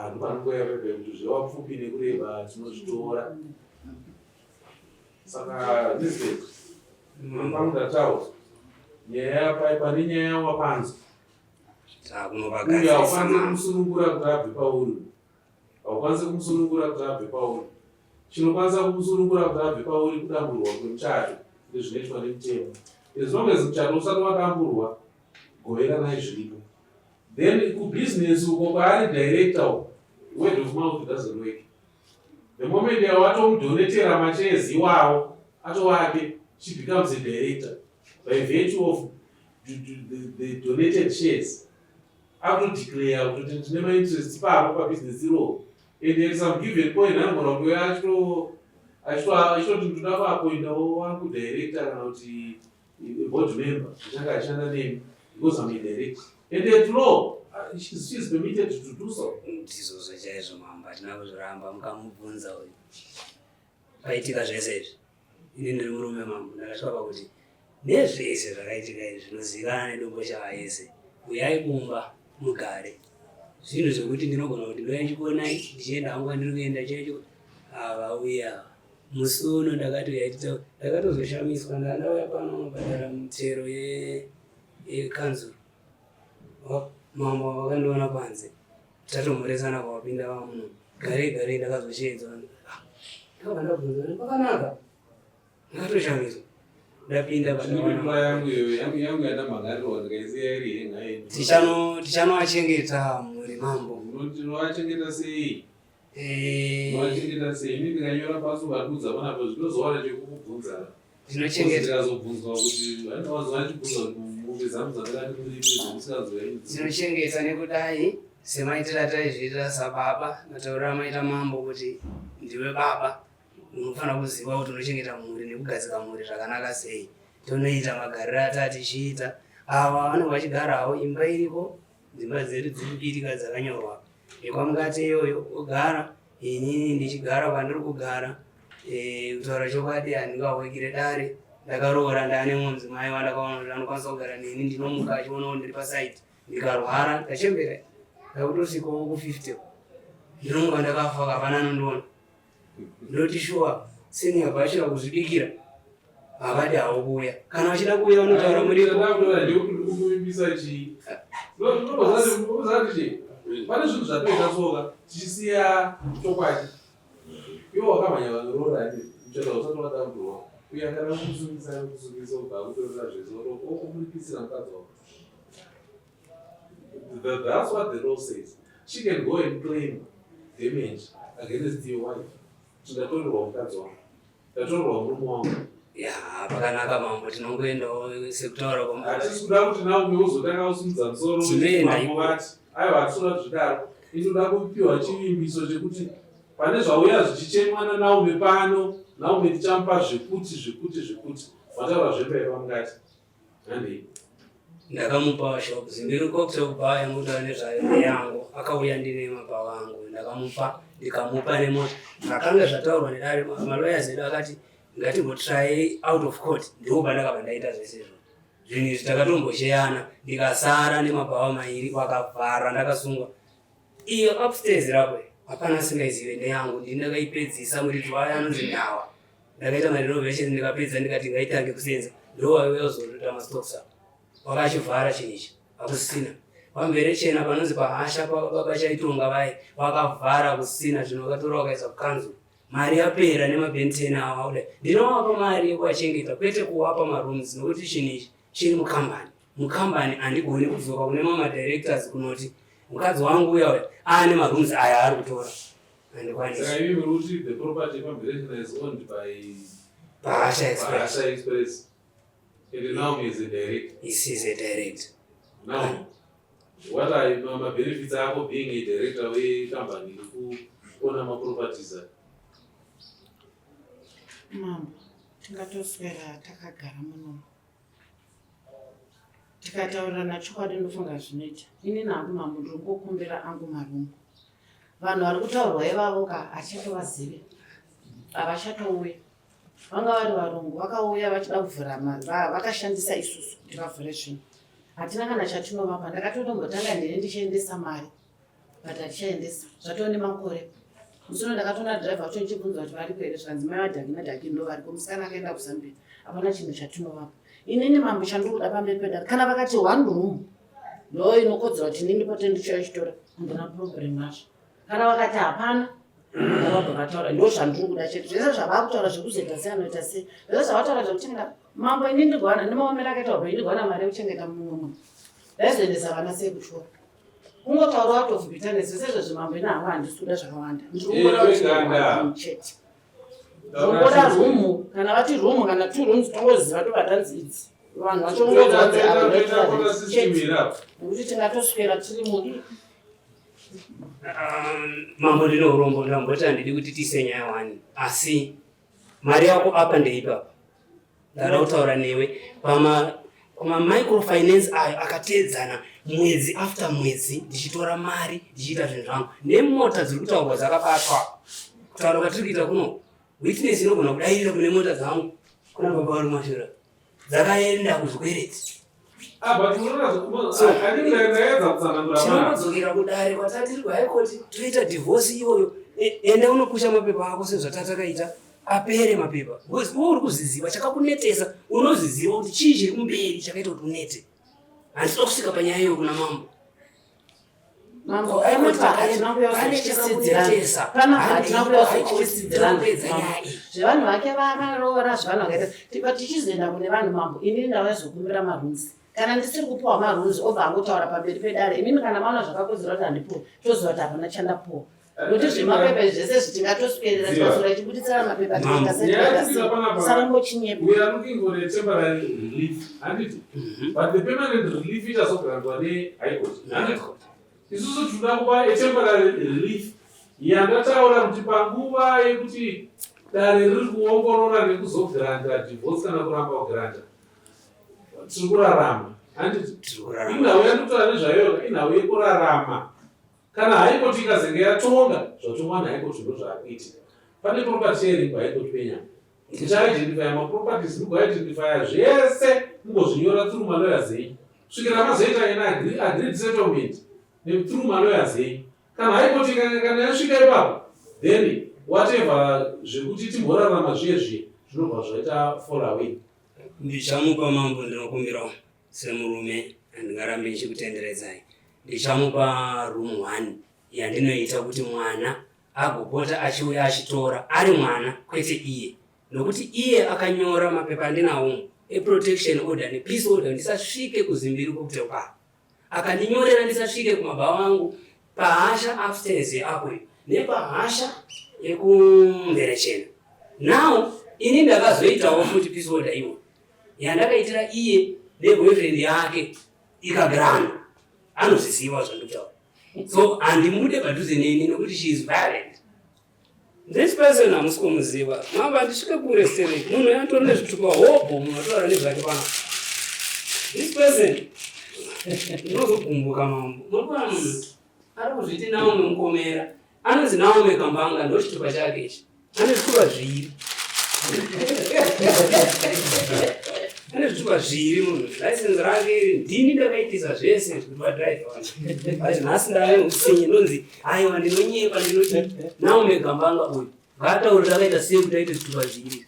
ndopanongoya pepe kuti zveva pfupi nekureba tinozvitora. Saka Elizabeth pamudataura nyaya pane nyaya wapanzwa uye haukwanisi kumusunungura kuti abve pauri, haukwanisi kumusunungura kuti abve pauri. Chinokwanisa kumusunungura kuti abve pauri kudamburwa kwemuchato nezvinoitwa nemutemo. As long as muchato usati wadamburwa goveranai zviripo. Then kubhizinesi uko kwaari director word of mouth doesn't work. The moment watomudonetera machezi iwawo atowake, she becomes a director by virtue of the donated shares. Declare kuti tine mainterest papo pabusiness iro. And at some given point anogona kuti achitoti ndoda kuapointawo wangu director kana kuti board member achanga achishanda nemi because I'm a director. And at law she's permitted to do so. Ndizvozvo chaizvo mambo hatina kuzviramba mukamubvunza uyu paitika zvese izvi. Ini ndiri murume mambo ndakasvika pakuti nezvese zvakaitika izvi zvinozivikanwa nedombo shava yese uyai kumba mugare. Zvinhu zvekuti ndinogona kuti ndoya ndichionai ndichienda hangu kwandiri kuenda checho uya musi uno ndakatozoshamiswa ndandauya pano unobhadhara mutero yekanzuro. Mambo vakandiona panze tatomhoresana kwawapinda vamuno gare ndakazoshedzwa ndakabvunza pakanaka ndakatoshamiswa ndapinda yangu yadamhangarirwa ndikaisiya iri hengai. Tichanowachengeta muri mambo. Tinovachengeta sei? Novachengeta sei? Ini ndikanyora pasi ukatudza panapo zvinozowana chekukubvunza. Ndinozobvunzwa kuti vazowana chibvunza mumwe dzamu dzakati kuripe musikazoyai. Ndinochengeta nekudai semaitira taizviitira sababa nataurira maita mambo kuti ndiwe baba unofanira kuziva kuti unochengeta mhuri nekugadzika mhuri zvakanaka sei. Tonoita magariro atati tichiita ava vanenge vachigarawo imba iriko dzimba dzedu dzirikuitika dzakanyorwa yekwamukati iyoyo ogara inini ndichigara kwandiri kugara. Kutaura chokwadi handingawekire dare ndakaroora ndane mudzimai wandakaona kuti anokwanisa kugara neni ndinomuka achionawo ndiri pasaiti ndikarwara ndachembera ndakutosvikawo ku50 ndinomuka ndakafa kapana anondiona ndoti shuwa senior bachira kuzvibikira havadi havo kuuya kana vachida kuuya vanotaura muripo. Pane zvinhu zvatoita tsoka tichisiya chokwadi iwo wakamhanya vanorora muchata usati wadamburwa uye akada kusungisa ubva kutorera zvezoro okumurikisira mukadzi wako. That's what the law says. She can go and claim damage against your wife. Ndatorerwa mukadzi wangu, ndatorerwa murume wangu. Pakanaka mambo tinongoendawo sekutaura kwambo. Hatisi kuda kuti nawe uzotanga usimudza musoro mambo vati aiwa hatisoda zvidaro. Inoda kupiwa chivimbiso chekuti pane zvauya zvichichemwa naNaomi pano, Naomi tichamupa zvekuti mataura zvepaipa mungati handei. Ndakamupa shop zimbiri kokutokubaya yanguta nezvayo yangu akauya ndine mabhawa angu ndikamupa nemota zvakanga zvataurwa nedare malawyers edu akati ngatigotry out of court ndipo pandakabva ndaita zvesezvo zvinhu izvi takatombosheyana ndikasara nemabhawa mairi vakavhara ndakasungwa iyo upstairs rakwe hapana singaizive neyangu ndakaipedzisa muriti wayo anonzi Nyawa ndakaita marenovation ndikapedza ndikati ngaitange kusenza ndowaiwezorota mastoksa wakachivhara chinhu ichi hakusina pambere chena panonzi pahasha baba chaitonga vai wakavhara kusina zvinhu wakatora wakaisa kukanzu mari yapera nemabhenteni awa kudai ndinovapa mari yekuwachengeta kwete kuwapa marooms nokuti chinhu ichi chiri mukambani handigoni kudzoka kune mamadirectors kunoti mukadzi wangu uya ane marooms aya ari kutora handikwanisi. The property pambere is owned by Bahasha Express. And Naomi is a director. This is a director. Now, what are my benefits of being a director of a company who own my properties? Mambo, tingatoswera takagara muno. Tikataurana chokwadi ndofunga zvinoita. Ini nangu mambo ndingokumbira angu marungu. Vanhu vari kutaurwa ivavo achatovazive. Havachatouya. Vanga vari varungu vakauya vachida kuvhura vakashandisa isusu kuti vavhure zvinhu. Hatina kana chatinovapa. Ndakatotombotanga ndine ndichiendesa mari. But hatichaendesa. Zvatova nemakore. Musono ndakatona driver wacho ndichibvunza kuti vari kuere zvanzi mai vadhaki nadhaki ndo variko musikana akaenda kuZambia. Hapana chinhu chatinovapa. Inini mambo chandikuda pamberi pedare. Kana vakati one room ndo inokodzera kuti ndini pote ndichachitora handina problem nazvo. Kana vakati hapana ndavabva vataura ndo zvandiri kuda chete. Zvese zvavakutaura zvekuzoita sei anoita sei. Zvese zvavataura zvekuchengeta mambo ini ndigwana nemaomero akaita kuti ndigwana mari yekuchengeta mumwe munhu. Ndaizoendesa vana sei kuchikora. Kungotaura out of bitterness zvese zvimambo ina hava handisi kuda zvakawanda. Ndinoda kuti chete. Ngoda rumu kana vati rumu kana two rooms tongoziva tovatanzi idzi. Vanhu vachongodzanzi apa chete. Nokuti tingatoswera tiri mudi. Mambo ndino urombo ndamboti handidi kuti tiise nyaya wani asi mari yako apa ndeipapa ndada kutaura newe pama microfinance ayo akateedzana mwedzi after mwedzi ndichitora mari ndichiita zvinhu zvangu nemota dziri kutaurwa dzakabatwa kutaura kwatiri kuita kuno witness inogona kudairira kune mota dzangu kuna baba vari mashura dzakaenda kuzvikwereti tinodzokera kudare kwatatiri kuhaikoti toita divorce iyoyo ende unopusha mapepa ako sezvatatakaita apere mapepa uri kuziziva chakakunetesa unoziziva kuti chii chiri kumberi chakaita kuti unete handitoda kusvika panyaya iyo kuna mambo zvevanhu vake vakaroora zvevanhu vakaita tichizoenda kune vanhu mambo inini ndavazokumbira marunzi kana ndisiri kupiwa marunzi obva angotaura pamberi pedare imini kana maona zvakakodzera kuti handipuwa toziva kuti hapana chandapuwa nokuti zvemapepa zvese zvitingatoswedera tikazora ichibuditsira mapepa tisarangochinyepa. We are looking for a temporary relief, but the permanent relief ichazogranzwa neHigh Court. Isusu tinoda kupa a temporary relief yandataura kuti panguva yekuti dare riri kuongorora nekuzogranda divorce kana kuramba kugiranda tiri kurarama inhau yandotaura nezvayo inhau yekurarama kana haikoti ikazenge yatonga zvatongwa nahaikoti ndo zvaakuitika pane property sharing kuhaikoti penyama tichaidentifya maproperties nikuidentifya zvese mungozvinyora through malawyers enyu kusvikira mazoita ena agreed settlement through malawyers enyu kana haikoti kana yasvika ipapo then whatever zvekuti timborarama zviye zvinobva zvaita fall away. Ndichamupa mambo ndinokumbirawo semurume handingarambe ndichikutenderedzai ndichamupa room 1 yandinoita kuti mwana agopota achiuya achitora ari mwana kwete iye nokuti iye akanyora mapepa andinawo eprotection order nepeace order ndisasvike kuzimbiri kokutepa akandinyorera ndisasvike kumabhawa angu pahasha upstairs yeapo nepahasha yekumberechena now ini ndakazoitawo futi peace order iwo yandakaitira iye neboyfriend yake ikagrana anozviziva zvandikutaura so handimude padhuze neni nokuti she is violent This person hamusi kumuziva. Mamba ndisvike kure sei. Munhu yatori nezvitupa hopo munhu ataura nezvake pana. This person ndinozogumbuka mambo. Munobona munhu ari kuzviti Naomi Mukomera. Anonzi Naomi Kambanga ndo chitupa chake ichi. Ane zvitupa zviri. Ane zvitupa zviri munhu. License rake ndini ndakaitisa zvese kuti vadrive vanhu. Asi nhasi ndave utsinye ndonzi aiwa ndinonyepa ndinoti Naomi Kambanga uyu. Ngataura takaita sei kuti aite zvitupa zviri.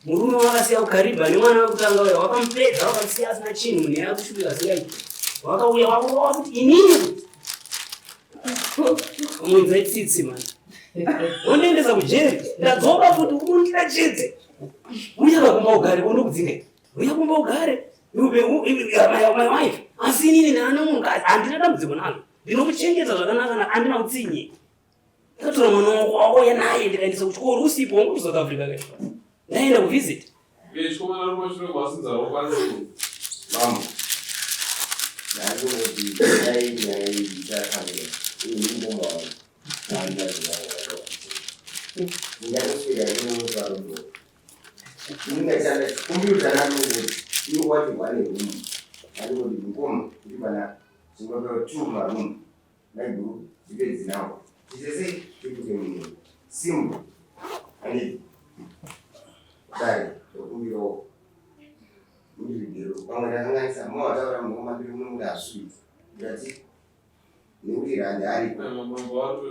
Murume wakasiya kuKariba nemwana wekutanga uya wakamupedza wakamusiya asina chinhu munhu yakusvika singaiti. Wakauya wakuti inini munhu aitsitsi mani. Wondiendesa kujeri ndadzoka futi kundira chete. Uya kumba ugare kundokudzinga. Uya kumba ugare. My wife. Asi inini naana munhukadzi handina dambudziko nalo. Ndinokuchengeta zvakanaka na handina utsinye. Ndatora mwana wangu wauya naye ndikaendesa kuchikoro usipo wangu kuSouth Africa kacho. Ndaenda kuvisit. Chikomana rumashure kwasinza rokwanisa. Mama. Ndakoti dai ndakhamira. Ingomba. Ndakufika ngomuzalo. Ndingachanda computer nami iwati wane room. Ndikoti ngoma kuti bana singomba 2 room. Ndaibu depends now. Isese kuti simple. Ani dai okumbiro ndiro pamwe ndakanganisa mawataura mumabiri munhu aswiti ndati nekuti ari mambo wato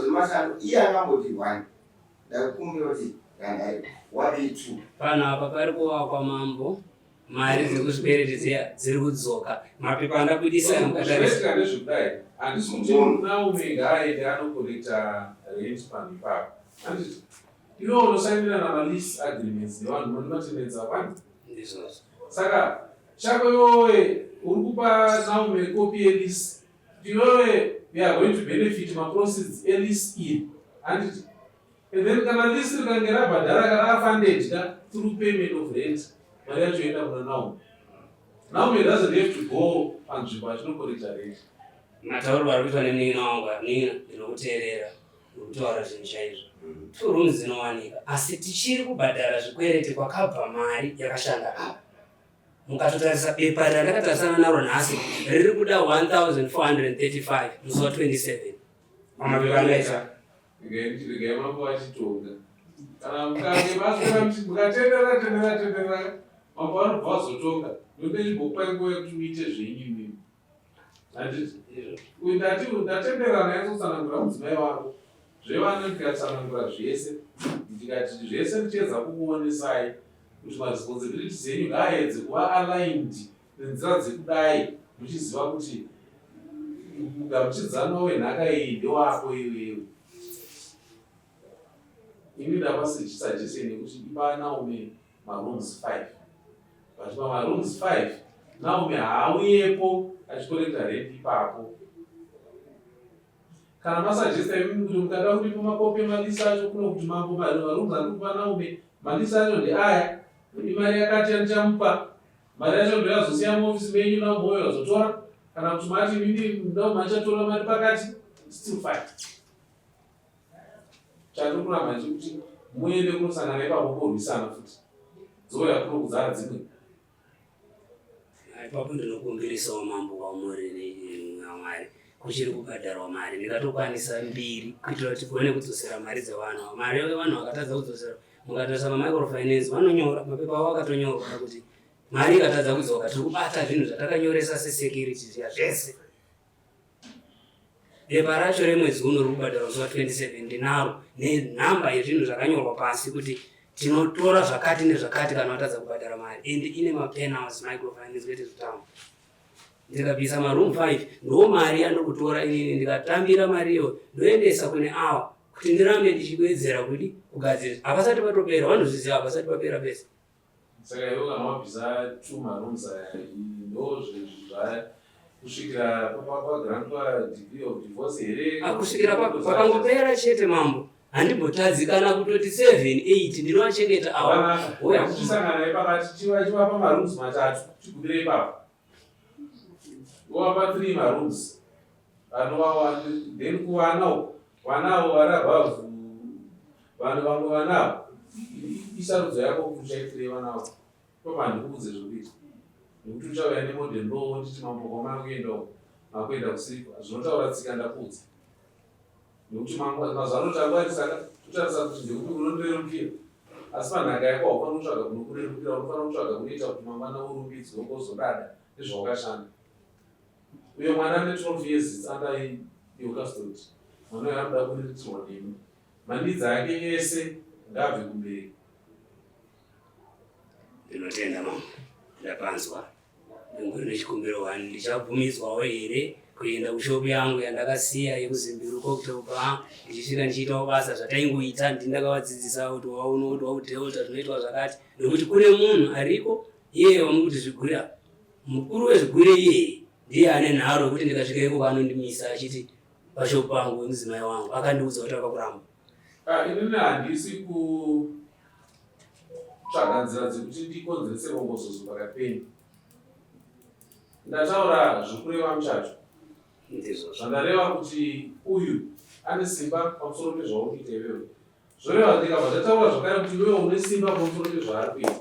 zvemashanu iye akamboti 1 ndakumbira kuti randai wadi 2 pana apa pari kuvakwa mambo. Mari dzekuzvibereti dziya dziri kudzoka. Mapepa andabudisa mukatarisa nezvekudai handisi kuti Naomi ngaaende anokolekta rent pano ipapo. Handiti iwe unosainira namalease agreements nevanhu vanomatenedza vanhu. ndizvozvo. Saka chako iwewe uri kupa Naomi copy yelease. Iwewe we are going to benefit maproceeds elease in. Handiti and then kana lease rikange rabhadhara kana funded through payment of rent. Mari yacho enda kuna Naomi. Naomi doesn't have to go panzvimbo achinokolekta rent. Matauro ari kuitwa nenina wangu Nina ndinokuteerera ndokutaura zvinhu chaizvo. 2 rooms dzinowanika asi tichiri kubhadhara zvikwereti kwakabva mari yakashanda apa. Mukatotarisa bepa randakatarisana naro nhasi riri kuda 1435 musi wa27 pamapepa angaita. Regai mambo vachitonga. Kana mukange maswera mukatenderera mambo anobva azotonga. Ndodechimbopai nguva yekuti muite zvenyu mimi. Ndatenderana yaizotsanangura mudzimai wako. Zvevana ndikatsanangura zvese. Ndikati zvese ndichedza kukuonesai kuti maresponsibility zenyu ngaaedze kuva aligned nenzira dzekudai muchiziva kuti mugamuchidzano wenhaka iyi ndewako iwewe. Ini ndapasuggestion yekuti ipa Naomi marooms 5. But marooms 5 Naomi haauyepo achikolekta rent ipapo. Kana masuggesta imimi kuti mukada kuti pamakopi emalisi acho kuno kuti mambo marooms andikupa Naomi malisi acho ndeaya imari yakati yandichamupa mari yacho ndoyazosiya muofisi menyu namboyo azotora kana kuti mati mimi ndo machatora mari pakati still fine. Chatorkuramba ndikuti muende kunosangana ipapo kurwisana futi dzouya kuno kudzara dzimwe. Ipapo ndinokumbirisawo mambo kwamuri naMwari kuchiri kubhadharwa mari ndingatokwanisa 2 kuitira kuti kuone kudzosera mari dzevanhu. Mari yevanhu vakatadza kudzosera mukatarisa mamicrofinance vanonyora mapepa avo akatonyorwa kuti mari ikatadza kudzoka tiri kubata zvinhu zvatakanyoresa sesecurity zviya zvese. Bepa racho remwedzi uno riri kubhadharwa zuva 27 ndinaro nenhamba yezvinhu zvakanyorwa pasi kuti tinotora zvakati nezvakati kana watadza kubhadhara mari ende ine mapenhouse microfinance kwete zvitamo. Ndikabvisa maroom 5 ndo mari yandokutora inini ndikatambira mariyo ndoendesa kune ava kuti ndirambe ndichibwedzera kuti kugadzira hapasati patopera vanozviziva hapasati papera pese. Saka iwe kana wabvisa 2 marooms ndo kusvikira pagrandpa degree of divorce here kusvikira pakangopera chete mambo handimbotadzi kana kutoti 7-8 ndinoachengeta awa. Oya kuchisangana ipakati chivapa marooms 3 chigumire ipapo. wapa 3 marooms anova then kuvanao vari above vanhu vamwe vanavo isarudzo yako kuti uchaitirei vanavo papa handikuudze zvekuita nekuti uchauya nemodern law nditi mamboko makuendawo makuenda kusiripa zvinotaura tsika ndakuudza nekuti mazvanotangwari saka totarisa kuti ndekuti unondorerukira asi panhaka yako haufani kutsvaga kunokurerukira unofana kutsvaga kunoita kuti mangwana urumbidzwe ugozodada nezvaukashanda uye mwana ane 12 years it's under your custody mwana uyo anoda kuriritwa nemi mandidzi ake ese ngabve kumberi. Ndinotenda mama ndapanzwa ndingori nechikumbiro 1 ndichabvumidzwawo here kuenda kushopu yangu yandakasiya yekuzimbiruka October ndichisvika ndichiitawo basa zvataingoita ndindakavadzidzisa kuti wauno kuti waudheuta zvinoitwa zvakati nekuti kune munhu ariko iye wamukuti zvigwira mukuru wezvigwire iye ndiye ane nharo yekuti ndikasvika iko vanondimisa achiti pashopu pangu wemudzimai wangu akandiudza kuti akakuramba. Inini handisi kutsvaga nzira dzekuti ndikonzerese bongozozo pakati penyu. Ndataura zvokureva muchacho. Zvandareva kuti uyu ane simba pamusoro pezvauri kuita iwewe. Zvoreva ndikabva ndataura zvakare kuti iwewe une simba pamusoro pezvaari kuita.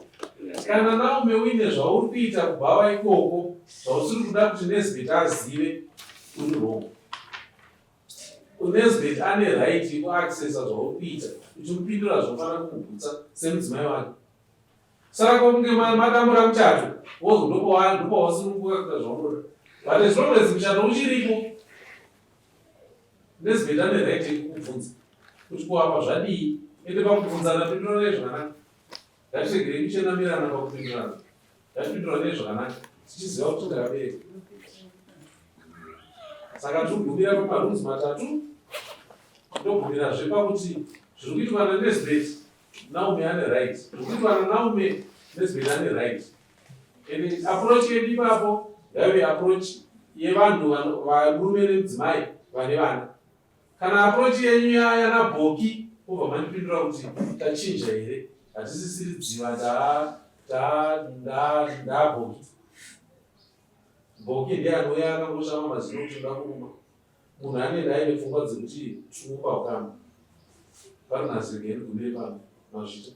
Kana Naomi uine zvauri kuita kubva ikoko zvausiri kuda kuti Nesbeth azive uri wrong. Nesbeth ane right yekuaccessa zvauri kuita uchimupindura zvofanira kumubvunza semudzimai wake. Saka kunge makamura muchato ndopawasirikuka kuita zvaunoda. But as long as muchato uchiripo Nesbeth ane right yekukubvunza kuti kuapa zvadii ende pakubvunzana pindura nezvakanaka. Ngatiregerei kuchenamirana pakupindurana. Ngatipindurane zvakanaka tichiziva kuti ndakabereka. Saka togumira pamarooms matatu togumirazve pakuti zviri kuitwa naNesbeth Naomi ane right, zviri kuitwa naNaomi Nesbeth ane right. And approach yedu ipapo yave approach yevanhu varume nemudzimai vane vana. Kana approach yenyu yanabhoki obva mandipindura kuti tachinja here hatisisiri dziva ndabhoki. Bhoki ndiye anouya akangoshama mazino kuti ndoda kuruma. Munhu anoenda aine pfungwa dzekuti tumupa ukama. Parinazirigeni gumire pano mazvita.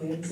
Yes.